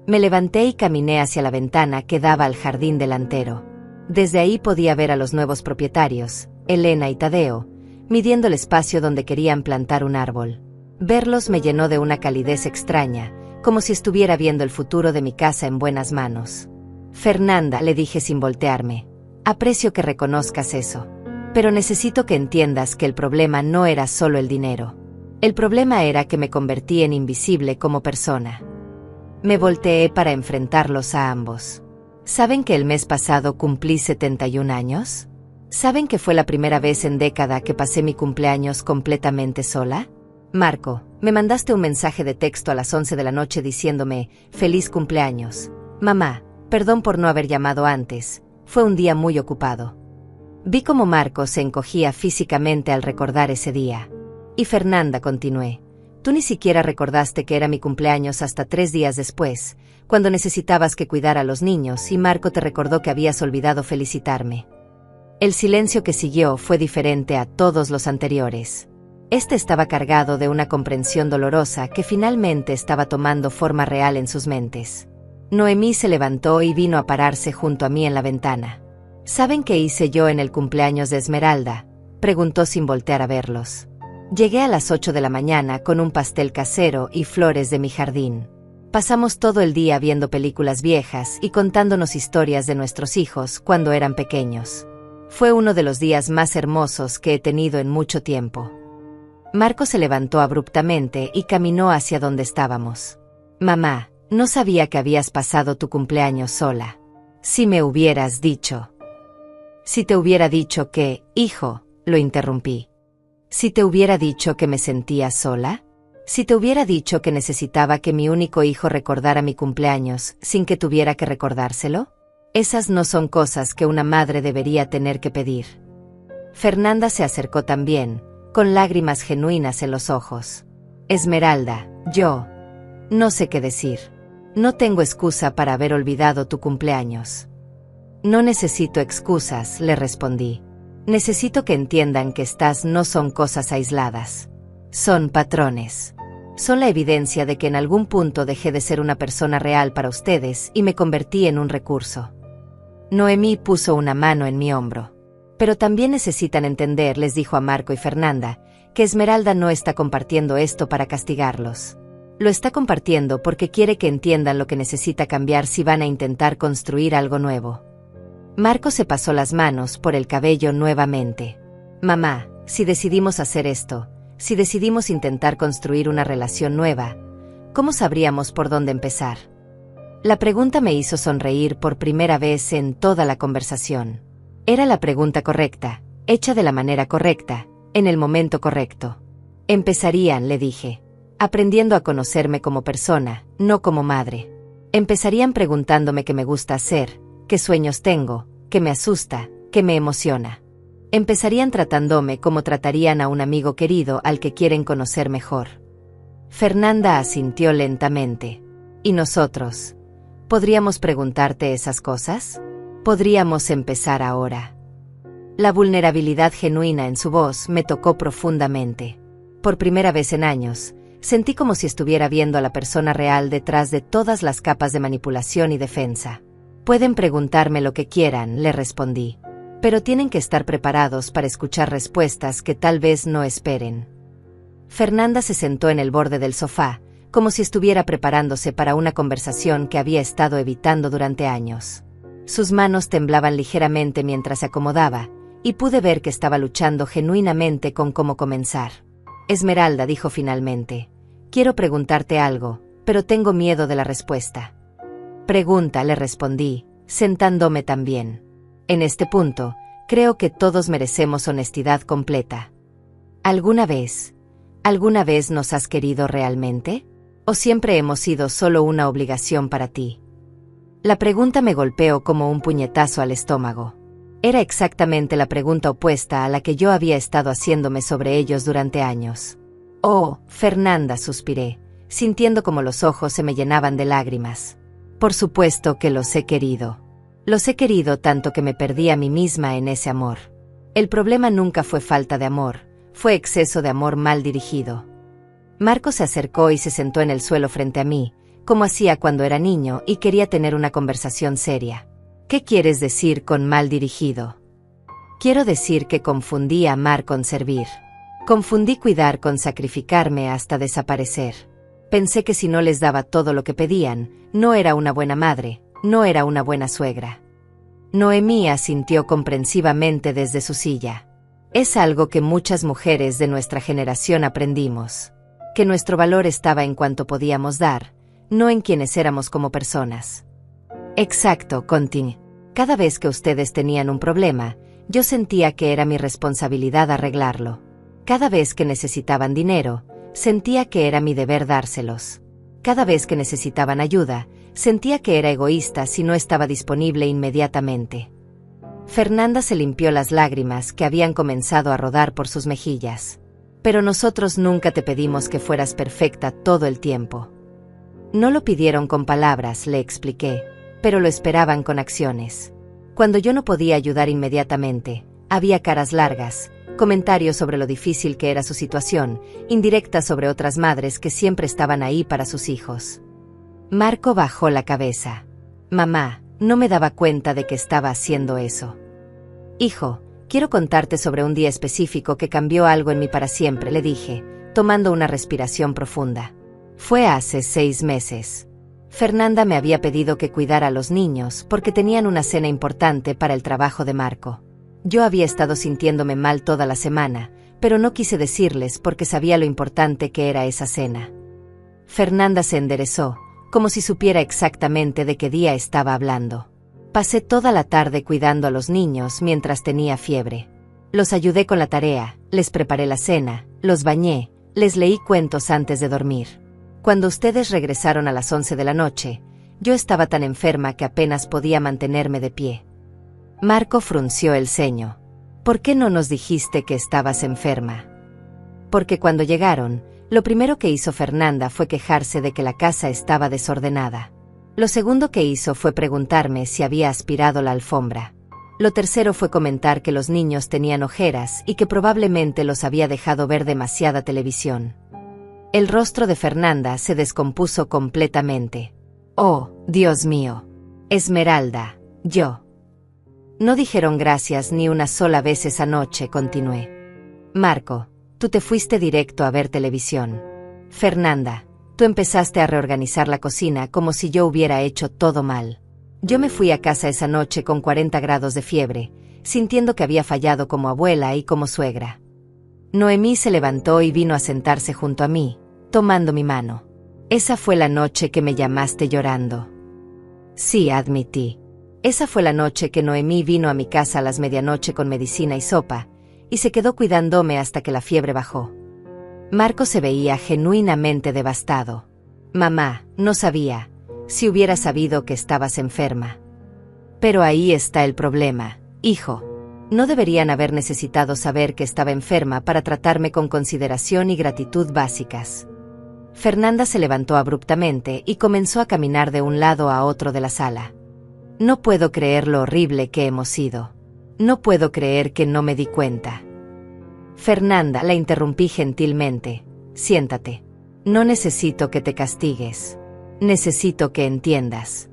Me levanté y caminé hacia la ventana que daba al jardín delantero. Desde ahí podía ver a los nuevos propietarios, Elena y Tadeo, midiendo el espacio donde querían plantar un árbol. Verlos me llenó de una calidez extraña, como si estuviera viendo el futuro de mi casa en buenas manos. Fernanda, le dije sin voltearme, aprecio que reconozcas eso. Pero necesito que entiendas que el problema no era solo el dinero. El problema era que me convertí en invisible como persona. Me volteé para enfrentarlos a ambos. ¿Saben que el mes pasado cumplí 71 años? ¿Saben que fue la primera vez en década que pasé mi cumpleaños completamente sola? Marco, me mandaste un mensaje de texto a las 11 de la noche diciéndome, feliz cumpleaños. Mamá, perdón por no haber llamado antes, fue un día muy ocupado. Vi cómo Marco se encogía físicamente al recordar ese día. Y Fernanda, continué, tú ni siquiera recordaste que era mi cumpleaños hasta 3 días después, cuando necesitabas que cuidara a los niños y Marco te recordó que habías olvidado felicitarme. El silencio que siguió fue diferente a todos los anteriores. Este estaba cargado de una comprensión dolorosa que finalmente estaba tomando forma real en sus mentes. Noemí se levantó y vino a pararse junto a mí en la ventana. ¿Saben qué hice yo en el cumpleaños de Esmeralda?, preguntó sin voltear a verlos. Llegué a las 8 de la mañana con un pastel casero y flores de mi jardín. Pasamos todo el día viendo películas viejas y contándonos historias de nuestros hijos cuando eran pequeños. Fue uno de los días más hermosos que he tenido en mucho tiempo. Marco se levantó abruptamente y caminó hacia donde estábamos. Mamá, no sabía que habías pasado tu cumpleaños sola. Si me hubieras dicho. Si te hubiera dicho que, hijo, lo interrumpí. Si te hubiera dicho que me sentía sola. Si te hubiera dicho que necesitaba que mi único hijo recordara mi cumpleaños sin que tuviera que recordárselo. Esas no son cosas que una madre debería tener que pedir. Fernanda se acercó también, con lágrimas genuinas en los ojos. Esmeralda, yo no sé qué decir. No tengo excusa para haber olvidado tu cumpleaños. No necesito excusas, le respondí. Necesito que entiendan que estas no son cosas aisladas. Son patrones. Son la evidencia de que en algún punto dejé de ser una persona real para ustedes y me convertí en un recurso. Noemí puso una mano en mi hombro. Pero también necesitan entender, les dijo a Marco y Fernanda, que Esmeralda no está compartiendo esto para castigarlos. Lo está compartiendo porque quiere que entiendan lo que necesita cambiar si van a intentar construir algo nuevo. Marco se pasó las manos por el cabello nuevamente. Mamá, si decidimos hacer esto, si decidimos intentar construir una relación nueva, ¿cómo sabríamos por dónde empezar? La pregunta me hizo sonreír por primera vez en toda la conversación. Era la pregunta correcta, hecha de la manera correcta, en el momento correcto. Empezarían, le dije, aprendiendo a conocerme como persona, no como madre. Empezarían preguntándome qué me gusta hacer, qué sueños tengo, qué me asusta, qué me emociona. Empezarían tratándome como tratarían a un amigo querido al que quieren conocer mejor. Fernanda asintió lentamente. ¿Y nosotros? ¿Podríamos preguntarte esas cosas? Podríamos empezar ahora. La vulnerabilidad genuina en su voz me tocó profundamente. Por primera vez en años, sentí como si estuviera viendo a la persona real detrás de todas las capas de manipulación y defensa. Pueden preguntarme lo que quieran, le respondí. Pero tienen que estar preparados para escuchar respuestas que tal vez no esperen. Fernanda se sentó en el borde del sofá, como si estuviera preparándose para una conversación que había estado evitando durante años. Sus manos temblaban ligeramente mientras se acomodaba, y pude ver que estaba luchando genuinamente con cómo comenzar. Esmeralda, dijo finalmente, quiero preguntarte algo, pero tengo miedo de la respuesta. Pregunta, le respondí, sentándome también. En este punto, creo que todos merecemos honestidad completa. ¿Alguna vez nos has querido realmente? ¿O siempre hemos sido solo una obligación para ti? La pregunta me golpeó como un puñetazo al estómago. Era exactamente la pregunta opuesta a la que yo había estado haciéndome sobre ellos durante años. Oh, Fernanda, suspiré, sintiendo como los ojos se me llenaban de lágrimas. Por supuesto que los he querido. Los he querido tanto que me perdí a mí misma en ese amor. El problema nunca fue falta de amor, fue exceso de amor mal dirigido. Marco se acercó y se sentó en el suelo frente a mí, como hacía cuando era niño y quería tener una conversación seria. ¿Qué quieres decir con mal dirigido? Quiero decir que confundí amar con servir. Confundí cuidar con sacrificarme hasta desaparecer. Pensé que si no les daba todo lo que pedían, no era una buena madre, no era una buena suegra. Noemí asintió comprensivamente desde su silla. Es algo que muchas mujeres de nuestra generación aprendimos. Que nuestro valor estaba en cuanto podíamos dar, no en quienes éramos como personas. Exacto, Contin. Cada vez que ustedes tenían un problema, yo sentía que era mi responsabilidad arreglarlo. Cada vez que necesitaban dinero, sentía que era mi deber dárselos. Cada vez que necesitaban ayuda, sentía que era egoísta si no estaba disponible inmediatamente. Fernanda se limpió las lágrimas que habían comenzado a rodar por sus mejillas. Pero nosotros nunca te pedimos que fueras perfecta todo el tiempo. No lo pidieron con palabras, le expliqué, pero lo esperaban con acciones. Cuando yo no podía ayudar inmediatamente, había caras largas, comentarios sobre lo difícil que era su situación, indirectas sobre otras madres que siempre estaban ahí para sus hijos. Marco bajó la cabeza. Mamá, no me daba cuenta de que estaba haciendo eso. Hijo, quiero contarte sobre un día específico que cambió algo en mí para siempre, le dije, tomando una respiración profunda. Fue hace 6 meses. Fernanda me había pedido que cuidara a los niños porque tenían una cena importante para el trabajo de Marco. Yo había estado sintiéndome mal toda la semana, pero no quise decirles porque sabía lo importante que era esa cena. Fernanda se enderezó, como si supiera exactamente de qué día estaba hablando. Pasé toda la tarde cuidando a los niños mientras tenía fiebre. Los ayudé con la tarea, les preparé la cena, los bañé, les leí cuentos antes de dormir. Cuando ustedes regresaron a las 11 de la noche, yo estaba tan enferma que apenas podía mantenerme de pie. Marco frunció el ceño. ¿Por qué no nos dijiste que estabas enferma? Porque cuando llegaron, lo primero que hizo Fernanda fue quejarse de que la casa estaba desordenada. Lo segundo que hizo fue preguntarme si había aspirado la alfombra. Lo tercero fue comentar que los niños tenían ojeras y que probablemente los había dejado ver demasiada televisión. El rostro de Fernanda se descompuso completamente. Oh, Dios mío. Esmeralda, yo. No dijeron gracias ni una sola vez esa noche, continué. Marco, tú te fuiste directo a ver televisión. Fernanda, tú empezaste a reorganizar la cocina como si yo hubiera hecho todo mal. Yo me fui a casa esa noche con 40 grados de fiebre, sintiendo que había fallado como abuela y como suegra. Noemí se levantó y vino a sentarse junto a mí, tomando mi mano. Esa fue la noche que me llamaste llorando. Sí, admití. Esa fue la noche que Noemí vino a mi casa a las medianoche con medicina y sopa, y se quedó cuidándome hasta que la fiebre bajó. Marco se veía genuinamente devastado. Mamá, no sabía. Si hubiera sabido que estabas enferma. Pero ahí está el problema, hijo. No deberían haber necesitado saber que estaba enferma para tratarme con consideración y gratitud básicas. Fernanda se levantó abruptamente y comenzó a caminar de un lado a otro de la sala. No puedo creer lo horrible que hemos sido. No puedo creer que no me di cuenta. Fernanda, la interrumpí gentilmente. Siéntate. No necesito que te castigues. Necesito que entiendas.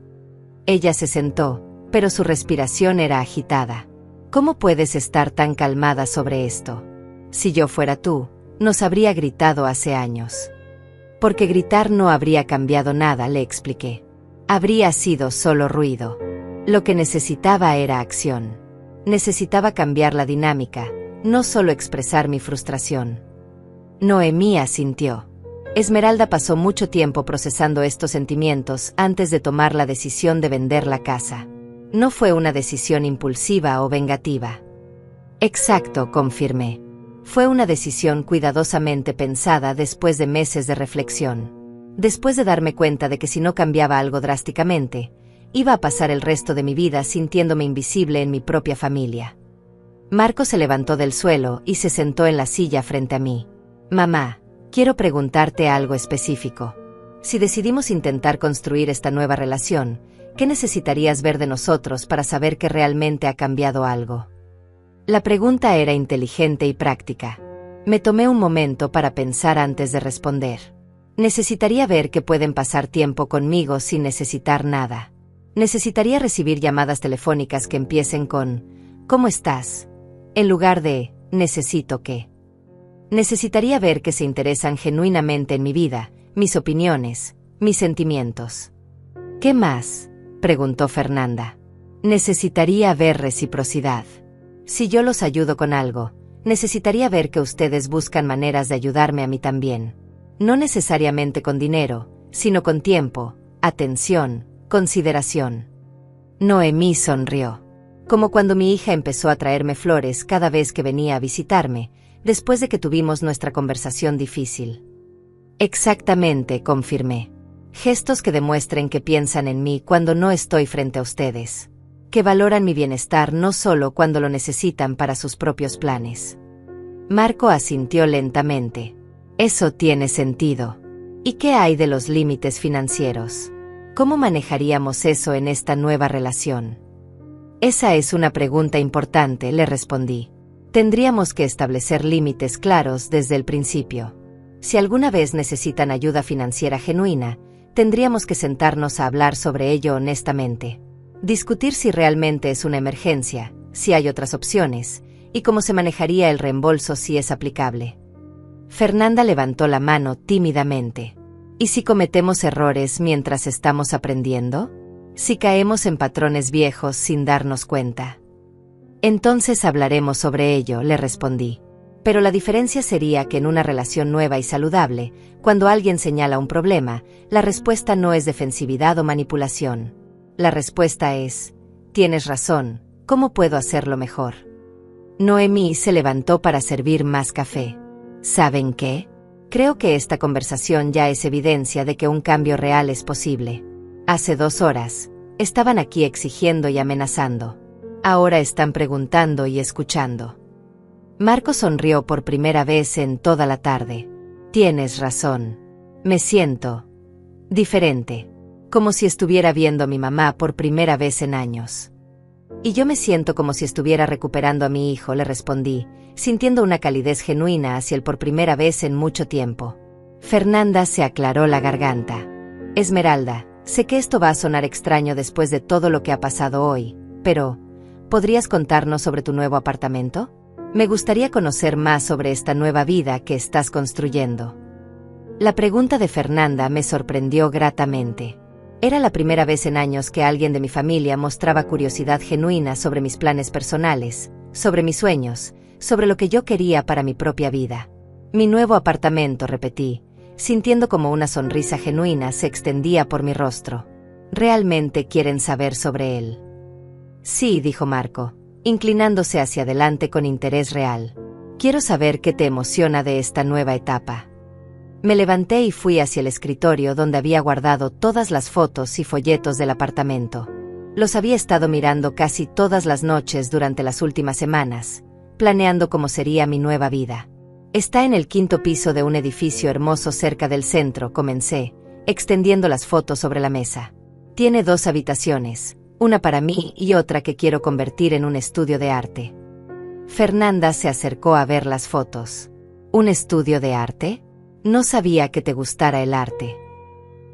Ella se sentó, pero su respiración era agitada. ¿Cómo puedes estar tan calmada sobre esto? Si yo fuera tú, nos habría gritado hace años. Porque gritar no habría cambiado nada, le expliqué. Habría sido solo ruido. Lo que necesitaba era acción. Necesitaba cambiar la dinámica, no solo expresar mi frustración. Noemí asintió. Esmeralda pasó mucho tiempo procesando estos sentimientos antes de tomar la decisión de vender la casa. No fue una decisión impulsiva o vengativa. Exacto, confirmé. Fue una decisión cuidadosamente pensada después de meses de reflexión. Después de darme cuenta de que si no cambiaba algo drásticamente, iba a pasar el resto de mi vida sintiéndome invisible en mi propia familia. Marco se levantó del suelo y se sentó en la silla frente a mí. Mamá, quiero preguntarte algo específico. Si decidimos intentar construir esta nueva relación, ¿qué necesitarías ver de nosotros para saber que realmente ha cambiado algo? La pregunta era inteligente y práctica. Me tomé un momento para pensar antes de responder. Necesitaría ver que pueden pasar tiempo conmigo sin necesitar nada. Necesitaría recibir llamadas telefónicas que empiecen con ¿cómo estás?, en lugar de necesito que. Necesitaría ver que se interesan genuinamente en mi vida, mis opiniones, mis sentimientos. ¿Qué más?, preguntó Fernanda. Necesitaría ver reciprocidad. Si yo los ayudo con algo, necesitaría ver que ustedes buscan maneras de ayudarme a mí también. No necesariamente con dinero, sino con tiempo, atención, consideración. Noemí sonrió. Como cuando mi hija empezó a traerme flores cada vez que venía a visitarme, después de que tuvimos nuestra conversación difícil. Exactamente, confirmé. Gestos que demuestren que piensan en mí cuando no estoy frente a ustedes. Que valoran mi bienestar no solo cuando lo necesitan para sus propios planes. Marco asintió lentamente. Eso tiene sentido. ¿Y qué hay de los límites financieros? ¿Cómo manejaríamos eso en esta nueva relación? Esa es una pregunta importante, le respondí. Tendríamos que establecer límites claros desde el principio. Si alguna vez necesitan ayuda financiera genuina, tendríamos que sentarnos a hablar sobre ello honestamente. Discutir si realmente es una emergencia, si hay otras opciones, y cómo se manejaría el reembolso si es aplicable. Fernanda levantó la mano tímidamente. ¿Y si cometemos errores mientras estamos aprendiendo? Si caemos en patrones viejos sin darnos cuenta. Entonces hablaremos sobre ello, le respondí. Pero la diferencia sería que en una relación nueva y saludable, cuando alguien señala un problema, la respuesta no es defensividad o manipulación. La respuesta es, tienes razón, ¿cómo puedo hacerlo mejor? Noemí se levantó para servir más café. ¿Saben qué? Creo que esta conversación ya es evidencia de que un cambio real es posible. Hace 2 horas, estaban aquí exigiendo y amenazando. Ahora están preguntando y escuchando. Marco sonrió por primera vez en toda la tarde. Tienes razón. Me siento diferente. Como si estuviera viendo a mi mamá por primera vez en años. Y yo me siento como si estuviera recuperando a mi hijo, le respondí, sintiendo una calidez genuina hacia él por primera vez en mucho tiempo. Fernanda se aclaró la garganta. Esmeralda, sé que esto va a sonar extraño después de todo lo que ha pasado hoy, pero ¿podrías contarnos sobre tu nuevo apartamento? Me gustaría conocer más sobre esta nueva vida que estás construyendo. La pregunta de Fernanda me sorprendió gratamente. Era la primera vez en años que alguien de mi familia mostraba curiosidad genuina sobre mis planes personales, sobre mis sueños, sobre lo que yo quería para mi propia vida. Mi nuevo apartamento, repetí, sintiendo como una sonrisa genuina se extendía por mi rostro. ¿Realmente quieren saber sobre él? Sí, dijo Marco, inclinándose hacia adelante con interés real. Quiero saber qué te emociona de esta nueva etapa. Me levanté y fui hacia el escritorio donde había guardado todas las fotos y folletos del apartamento. Los había estado mirando casi todas las noches durante las últimas semanas, planeando cómo sería mi nueva vida. Está en el 5º piso de un edificio hermoso cerca del centro, comencé, extendiendo las fotos sobre la mesa. Tiene 2 habitaciones, una para mí y otra que quiero convertir en un estudio de arte. Fernanda se acercó a ver las fotos. ¿Un estudio de arte? No sabía que te gustara el arte.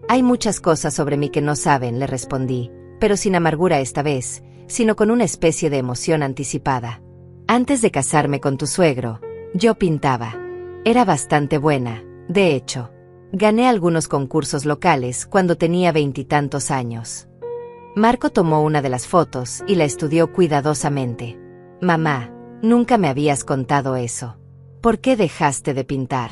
Hay muchas cosas sobre mí que no saben, le respondí, pero sin amargura esta vez, sino con una especie de emoción anticipada. Antes de casarme con tu suegro, yo pintaba. Era bastante buena, de hecho. Gané algunos concursos locales cuando tenía 20 y tantos años. Marco tomó una de las fotos y la estudió cuidadosamente. Mamá, nunca me habías contado eso. ¿Por qué dejaste de pintar?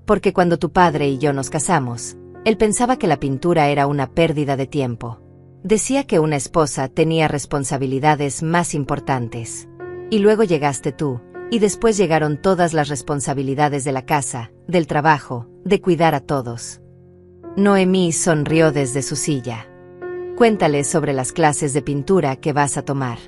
Porque cuando tu padre y yo nos casamos, él pensaba que la pintura era una pérdida de tiempo. Decía que una esposa tenía responsabilidades más importantes. Y luego llegaste tú, y después llegaron todas las responsabilidades de la casa, del trabajo, de cuidar a todos. Noemí sonrió desde su silla. Cuéntale sobre las clases de pintura que vas a tomar.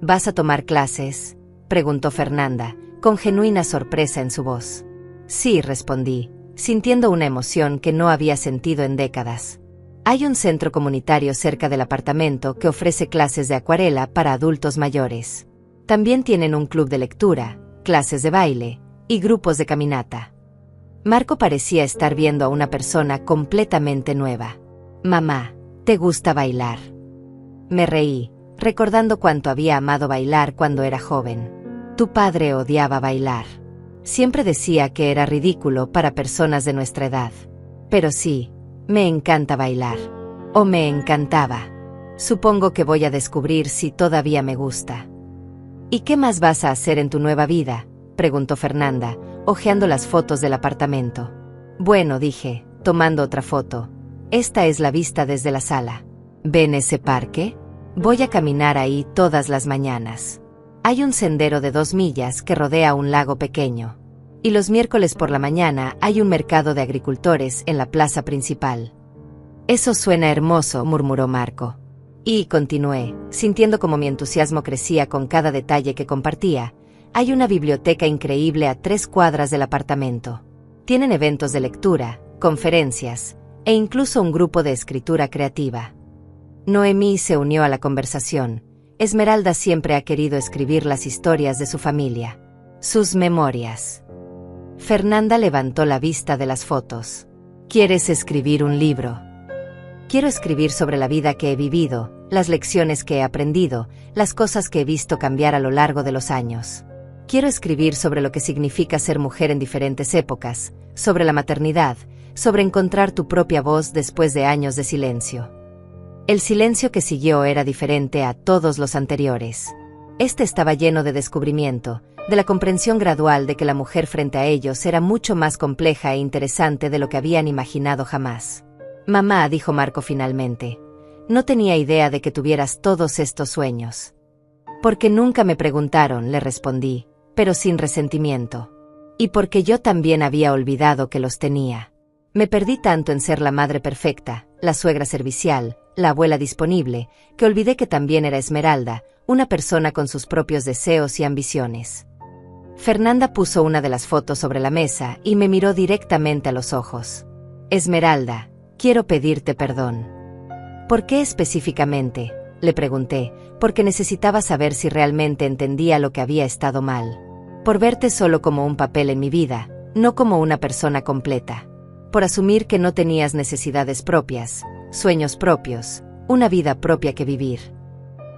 ¿Vas a tomar clases?, preguntó Fernanda, con genuina sorpresa en su voz. Sí, respondí, sintiendo una emoción que no había sentido en décadas. Hay un centro comunitario cerca del apartamento que ofrece clases de acuarela para adultos mayores. También tienen un club de lectura, clases de baile y grupos de caminata. Marco parecía estar viendo a una persona completamente nueva. Mamá, ¿te gusta bailar? Me reí, recordando cuánto había amado bailar cuando era joven. Tu padre odiaba bailar. Siempre decía que era ridículo para personas de nuestra edad. Pero sí, me encanta bailar. O me encantaba. Supongo que voy a descubrir si todavía me gusta. ¿Y qué más vas a hacer en tu nueva vida?, preguntó Fernanda, hojeando las fotos del apartamento. Bueno, dije, tomando otra foto. Esta es la vista desde la sala. ¿Ven ese parque? Voy a caminar ahí todas las mañanas. Hay un sendero de 2 millas que rodea un lago pequeño. Y los miércoles por la mañana hay un mercado de agricultores en la plaza principal. Eso suena hermoso, murmuró Marco. Y continué, sintiendo como mi entusiasmo crecía con cada detalle que compartía. Hay una biblioteca increíble a 3 cuadras del apartamento. Tienen eventos de lectura, conferencias, e incluso un grupo de escritura creativa. Noemí se unió a la conversación. Esmeralda siempre ha querido escribir las historias de su familia. Sus memorias. Fernanda levantó la vista de las fotos. ¿Quieres escribir un libro? Quiero escribir sobre la vida que he vivido, las lecciones que he aprendido, las cosas que he visto cambiar a lo largo de los años. Quiero escribir sobre lo que significa ser mujer en diferentes épocas, sobre la maternidad, sobre encontrar tu propia voz después de años de silencio. El silencio que siguió era diferente a todos los anteriores. Este estaba lleno de descubrimiento, de la comprensión gradual de que la mujer frente a ellos era mucho más compleja e interesante de lo que habían imaginado jamás. Mamá, dijo Marco finalmente, no tenía idea de que tuvieras todos estos sueños. Porque nunca me preguntaron, le respondí, pero sin resentimiento. Y porque yo también había olvidado que los tenía. Me perdí tanto en ser la madre perfecta, la suegra servicial, la abuela disponible, que olvidé que también era Esmeralda, una persona con sus propios deseos y ambiciones. Fernanda puso una de las fotos sobre la mesa y me miró directamente a los ojos. Esmeralda, quiero pedirte perdón. ¿Por qué específicamente?, le pregunté, porque necesitaba saber si realmente entendía lo que había estado mal. Por verte solo como un papel en mi vida, no como una persona completa. Por asumir que no tenías necesidades propias, sueños propios, una vida propia que vivir.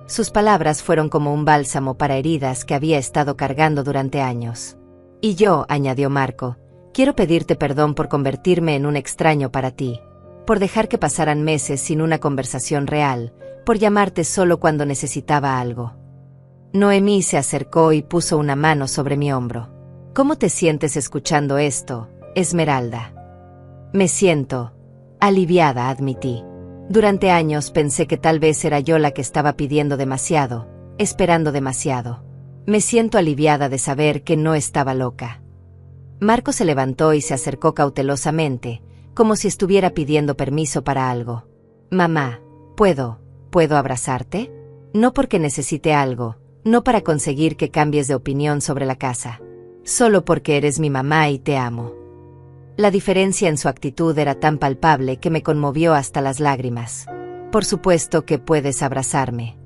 Sus palabras fueron como un bálsamo para heridas que había estado cargando durante años. Y yo, añadió Marco, quiero pedirte perdón por convertirme en un extraño para ti. Por dejar que pasaran meses sin una conversación real, por llamarte solo cuando necesitaba algo. Noemí se acercó y puso una mano sobre mi hombro. ¿Cómo te sientes escuchando esto, Esmeralda? Me siento aliviada, admití. Durante años pensé que tal vez era yo la que estaba pidiendo demasiado, esperando demasiado. Me siento aliviada de saber que no estaba loca. Marco se levantó y se acercó cautelosamente, como si estuviera pidiendo permiso para algo. Mamá, ¿puedo abrazarte? No porque necesite algo, no para conseguir que cambies de opinión sobre la casa. Solo porque eres mi mamá y te amo. La diferencia en su actitud era tan palpable que me conmovió hasta las lágrimas. Por supuesto que puedes abrazarme.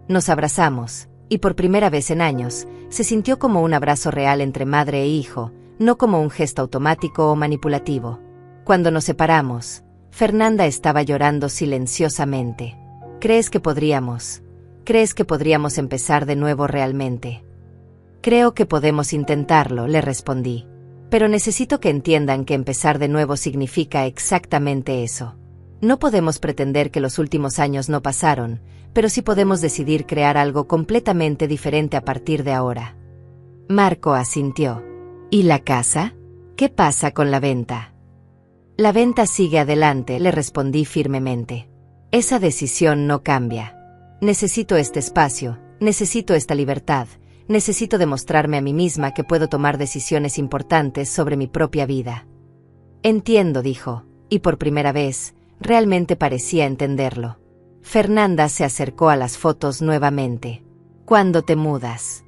Nos abrazamos, y por primera vez en años, se sintió como un abrazo real entre madre e hijo, no como un gesto automático o manipulativo. Cuando nos separamos, Fernanda estaba llorando silenciosamente. ¿Crees que podríamos empezar de nuevo realmente? Creo que podemos intentarlo, le respondí. Pero necesito que entiendan que empezar de nuevo significa exactamente eso. No podemos pretender que los últimos años no pasaron, pero sí podemos decidir crear algo completamente diferente a partir de ahora. Marco asintió. ¿Y la casa? ¿Qué pasa con la venta? La venta sigue adelante, le respondí firmemente. Esa decisión no cambia. Necesito este espacio, necesito esta libertad, necesito demostrarme a mí misma que puedo tomar decisiones importantes sobre mi propia vida. Entiendo, dijo, y por primera vez, realmente parecía entenderlo. Fernanda se acercó a las fotos nuevamente. ¿Cuándo te mudas?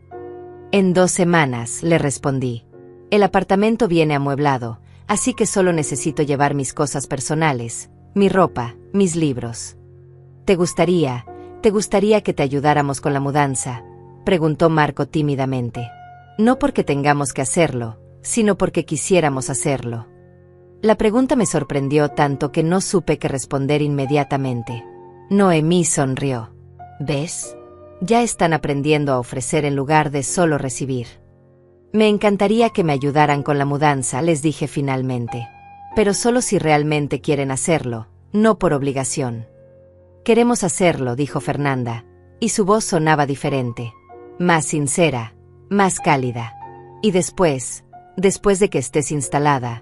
En 2 semanas, le respondí. El apartamento viene amueblado, así que solo necesito llevar mis cosas personales, mi ropa, mis libros. ¿Te gustaría que te ayudáramos con la mudanza? preguntó Marco tímidamente. No porque tengamos que hacerlo, sino porque quisiéramos hacerlo. La pregunta me sorprendió tanto que no supe qué responder inmediatamente. Noemí sonrió. ¿Ves? Ya están aprendiendo a ofrecer en lugar de solo recibir. Me encantaría que me ayudaran con la mudanza, les dije finalmente. Pero solo si realmente quieren hacerlo, no por obligación. Queremos hacerlo, dijo Fernanda, y su voz sonaba diferente. Más sincera, más cálida. Y después de que estés instalada,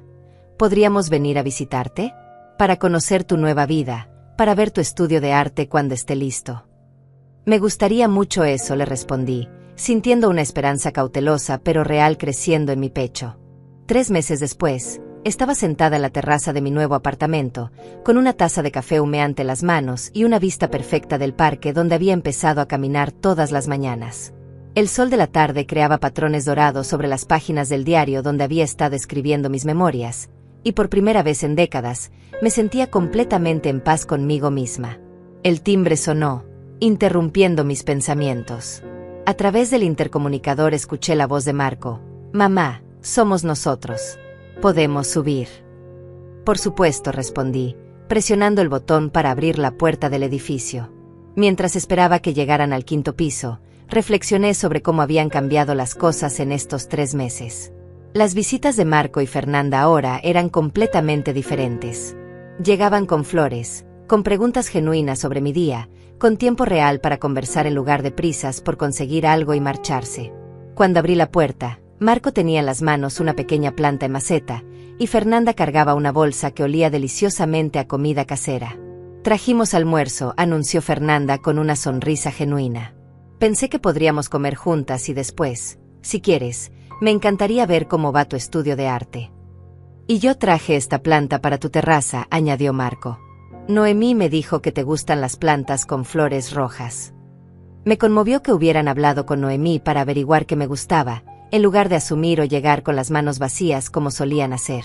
¿podríamos venir a visitarte? Para conocer tu nueva vida, para ver tu estudio de arte cuando esté listo. Me gustaría mucho eso, le respondí, sintiendo una esperanza cautelosa pero real creciendo en mi pecho. 3 meses después, estaba sentada en la terraza de mi nuevo apartamento, con una taza de café humeante en las manos y una vista perfecta del parque donde había empezado a caminar todas las mañanas. El sol de la tarde creaba patrones dorados sobre las páginas del diario donde había estado escribiendo mis memorias, y por primera vez en décadas, me sentía completamente en paz conmigo misma. El timbre sonó, interrumpiendo mis pensamientos. A través del intercomunicador escuché la voz de Marco. «Mamá, somos nosotros. Podemos subir». «Por supuesto», respondí, presionando el botón para abrir la puerta del edificio. Mientras esperaba que llegaran al 5º piso, reflexioné sobre cómo habían cambiado las cosas en estos 3 meses. Las visitas de Marco y Fernanda ahora eran completamente diferentes. Llegaban con flores, con preguntas genuinas sobre mi día, con tiempo real para conversar en lugar de prisas por conseguir algo y marcharse. Cuando abrí la puerta, Marco tenía en las manos una pequeña planta en maceta, y Fernanda cargaba una bolsa que olía deliciosamente a comida casera. «Trajimos almuerzo», anunció Fernanda con una sonrisa genuina. «Pensé que podríamos comer juntas y después, si quieres, me encantaría ver cómo va tu estudio de arte». «Y yo traje esta planta para tu terraza», añadió Marco. «Noemí me dijo que te gustan las plantas con flores rojas». Me conmovió que hubieran hablado con Noemí para averiguar qué me gustaba, en lugar de asumir o llegar con las manos vacías como solían hacer.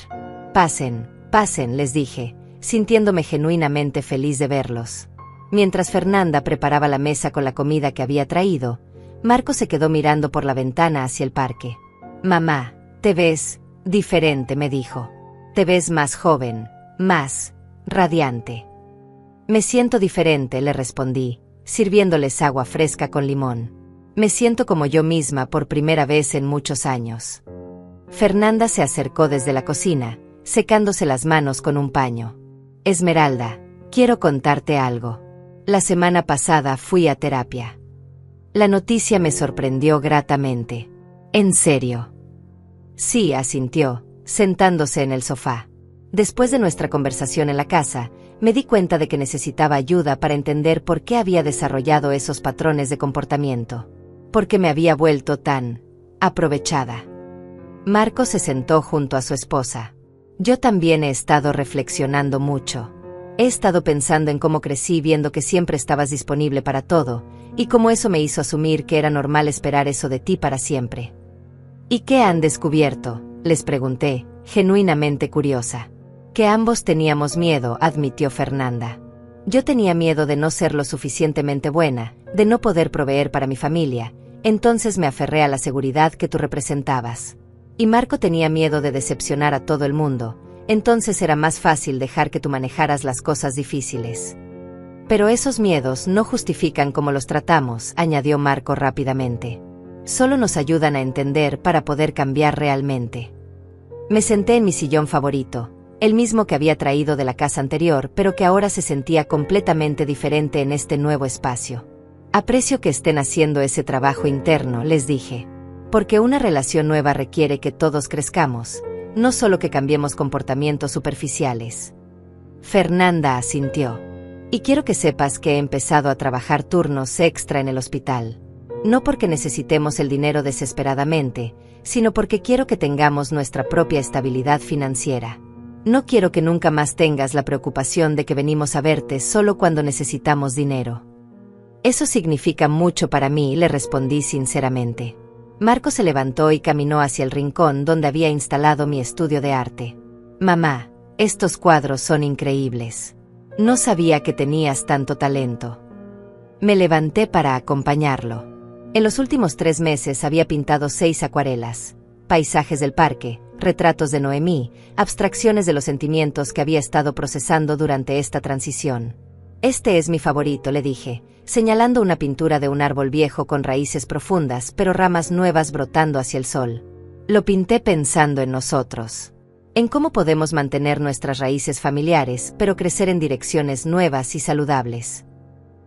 «Pasen, pasen», les dije, sintiéndome genuinamente feliz de verlos. Mientras Fernanda preparaba la mesa con la comida que había traído, Marco se quedó mirando por la ventana hacia el parque. «Mamá, te ves diferente», me dijo. «Te ves más joven, más radiante». «Me siento diferente», le respondí, sirviéndoles agua fresca con limón. «Me siento como yo misma por primera vez en muchos años». Fernanda se acercó desde la cocina, secándose las manos con un paño. «Esmeralda, quiero contarte algo. La semana pasada fui a terapia». La noticia me sorprendió gratamente. «¿En serio?» «Sí», asintió, sentándose en el sofá. Después de nuestra conversación en la casa, me di cuenta de que necesitaba ayuda para entender por qué había desarrollado esos patrones de comportamiento. ¿Por qué me había vuelto tan aprovechada? Marco se sentó junto a su esposa. «Yo también he estado reflexionando mucho. He estado pensando en cómo crecí viendo que siempre estabas disponible para todo, y cómo eso me hizo asumir que era normal esperar eso de ti para siempre». «¿Y qué han descubierto?», les pregunté, genuinamente curiosa. «Que ambos teníamos miedo», admitió Fernanda. «Yo tenía miedo de no ser lo suficientemente buena, de no poder proveer para mi familia, entonces me aferré a la seguridad que tú representabas. Y Marco tenía miedo de decepcionar a todo el mundo, entonces era más fácil dejar que tú manejaras las cosas difíciles. Pero esos miedos no justifican cómo los tratamos», añadió Marco rápidamente. «Solo nos ayudan a entender para poder cambiar realmente». Me senté en mi sillón favorito, el mismo que había traído de la casa anterior, pero que ahora se sentía completamente diferente en este nuevo espacio. «Aprecio que estén haciendo ese trabajo interno», les dije. «Porque una relación nueva requiere que todos crezcamos, no solo que cambiemos comportamientos superficiales». Fernanda asintió. «Y quiero que sepas que he empezado a trabajar turnos extra en el hospital. No porque necesitemos el dinero desesperadamente, sino porque quiero que tengamos nuestra propia estabilidad financiera. No quiero que nunca más tengas la preocupación de que venimos a verte solo cuando necesitamos dinero». «Eso significa mucho para mí», le respondí sinceramente. Marco se levantó y caminó hacia el rincón donde había instalado mi estudio de arte. «Mamá, estos cuadros son increíbles. No sabía que tenías tanto talento». Me levanté para acompañarlo. En los últimos 3 meses había pintado 6 acuarelas, paisajes del parque, retratos de Noemí, abstracciones de los sentimientos que había estado procesando durante esta transición. Este es mi favorito, le dije, señalando una pintura de un árbol viejo con raíces profundas pero ramas nuevas brotando hacia el sol. Lo pinté pensando en nosotros, en cómo podemos mantener nuestras raíces familiares pero crecer en direcciones nuevas y saludables.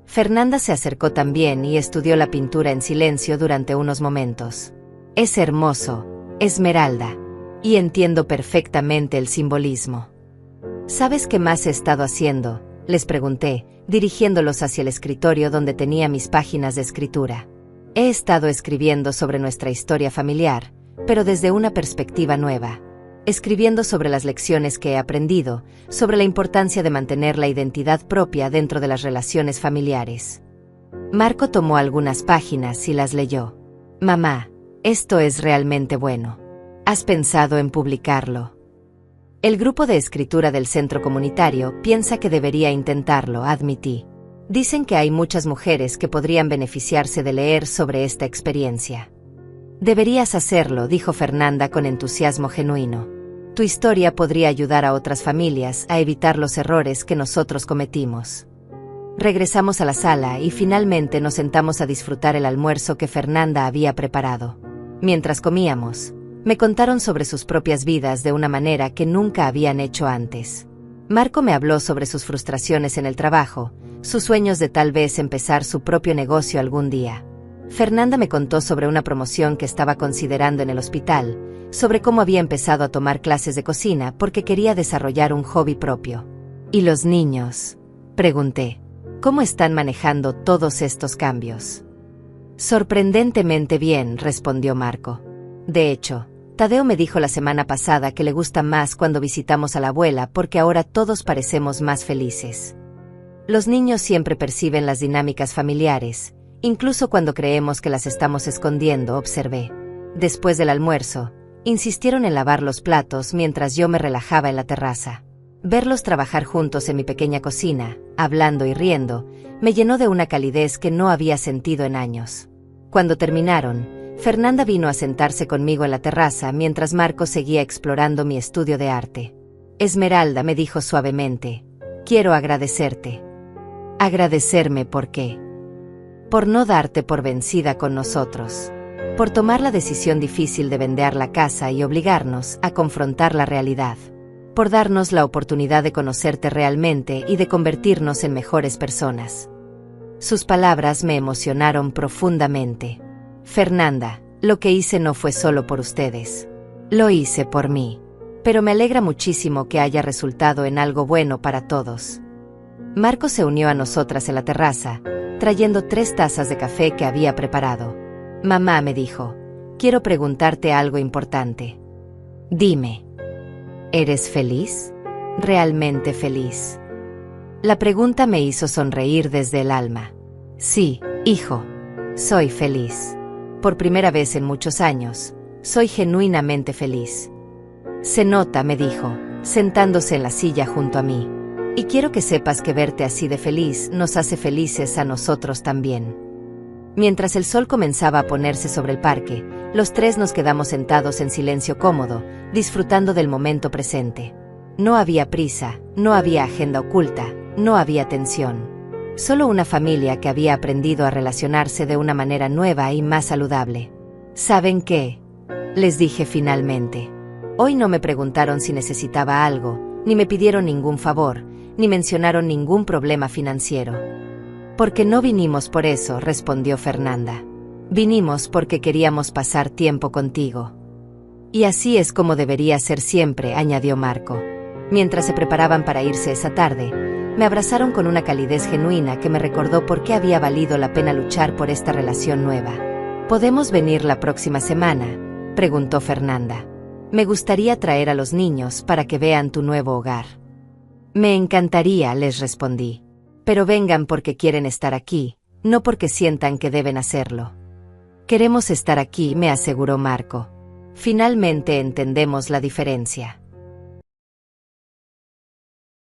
Fernanda se acercó también y estudió la pintura en silencio durante unos momentos. Es hermoso, Esmeralda, y entiendo perfectamente el simbolismo. ¿Sabes qué más he estado haciendo?, les pregunté, dirigiéndolos hacia el escritorio donde tenía mis páginas de escritura. He estado escribiendo sobre nuestra historia familiar, pero desde una perspectiva nueva. Escribiendo sobre las lecciones que he aprendido, sobre la importancia de mantener la identidad propia dentro de las relaciones familiares. Marco tomó algunas páginas y las leyó. Mamá, esto es realmente bueno. ¿Has pensado en publicarlo? El grupo de escritura del centro comunitario piensa que debería intentarlo, admití. Dicen que hay muchas mujeres que podrían beneficiarse de leer sobre esta experiencia. Deberías hacerlo, dijo Fernanda con entusiasmo genuino. Tu historia podría ayudar a otras familias a evitar los errores que nosotros cometimos. Regresamos a la sala y finalmente nos sentamos a disfrutar el almuerzo que Fernanda había preparado. Mientras comíamos, me contaron sobre sus propias vidas de una manera que nunca habían hecho antes. Marco me habló sobre sus frustraciones en el trabajo, sus sueños de tal vez empezar su propio negocio algún día. Fernanda me contó sobre una promoción que estaba considerando en el hospital, sobre cómo había empezado a tomar clases de cocina porque quería desarrollar un hobby propio. ¿Y los niños?, pregunté. ¿Cómo están manejando todos estos cambios? Sorprendentemente bien, respondió Marco. De hecho, Tadeo me dijo la semana pasada que le gusta más cuando visitamos a la abuela porque ahora todos parecemos más felices. Los niños siempre perciben las dinámicas familiares, incluso cuando creemos que las estamos escondiendo, observé. Después del almuerzo, insistieron en lavar los platos mientras yo me relajaba en la terraza. Verlos trabajar juntos en mi pequeña cocina, hablando y riendo, me llenó de una calidez que no había sentido en años. Cuando terminaron, Fernanda vino a sentarse conmigo en la terraza mientras Marco seguía explorando mi estudio de arte. Esmeralda, me dijo suavemente, quiero agradecerte. ¿Agradecerme por qué? Por no darte por vencida con nosotros. Por tomar la decisión difícil de vender la casa y obligarnos a confrontar la realidad. Por darnos la oportunidad de conocerte realmente y de convertirnos en mejores personas. Sus palabras me emocionaron profundamente. Fernanda, lo que hice no fue solo por ustedes. Lo hice por mí. Pero me alegra muchísimo que haya resultado en algo bueno para todos. Marco se unió a nosotras en la terraza, trayendo 3 tazas de café que había preparado. Mamá, me dijo, quiero preguntarte algo importante. Dime. ¿Eres feliz? ¿Realmente feliz? La pregunta me hizo sonreír desde el alma. Sí, hijo, soy feliz. Por primera vez en muchos años, soy genuinamente feliz. Se nota, me dijo, sentándose en la silla junto a mí. Y quiero que sepas que verte así de feliz nos hace felices a nosotros también. Mientras el sol comenzaba a ponerse sobre el parque, los 3 nos quedamos sentados en silencio cómodo, disfrutando del momento presente. No había prisa, no había agenda oculta, no había tensión. Solo una familia que había aprendido a relacionarse de una manera nueva y más saludable. ¿Saben qué?, les dije finalmente. Hoy no me preguntaron si necesitaba algo, ni me pidieron ningún favor, ni mencionaron ningún problema financiero. Porque no vinimos por eso, respondió Fernanda. Vinimos porque queríamos pasar tiempo contigo. Y así es como debería ser siempre, añadió Marco. Mientras se preparaban para irse esa tarde, me abrazaron con una calidez genuina que me recordó por qué había valido la pena luchar por esta relación nueva. ¿Podemos venir la próxima semana?, preguntó Fernanda. Me gustaría traer a los niños para que vean tu nuevo hogar. Me encantaría, les respondí. Pero vengan porque quieren estar aquí, no porque sientan que deben hacerlo. Queremos estar aquí, me aseguró Marco. Finalmente entendemos la diferencia.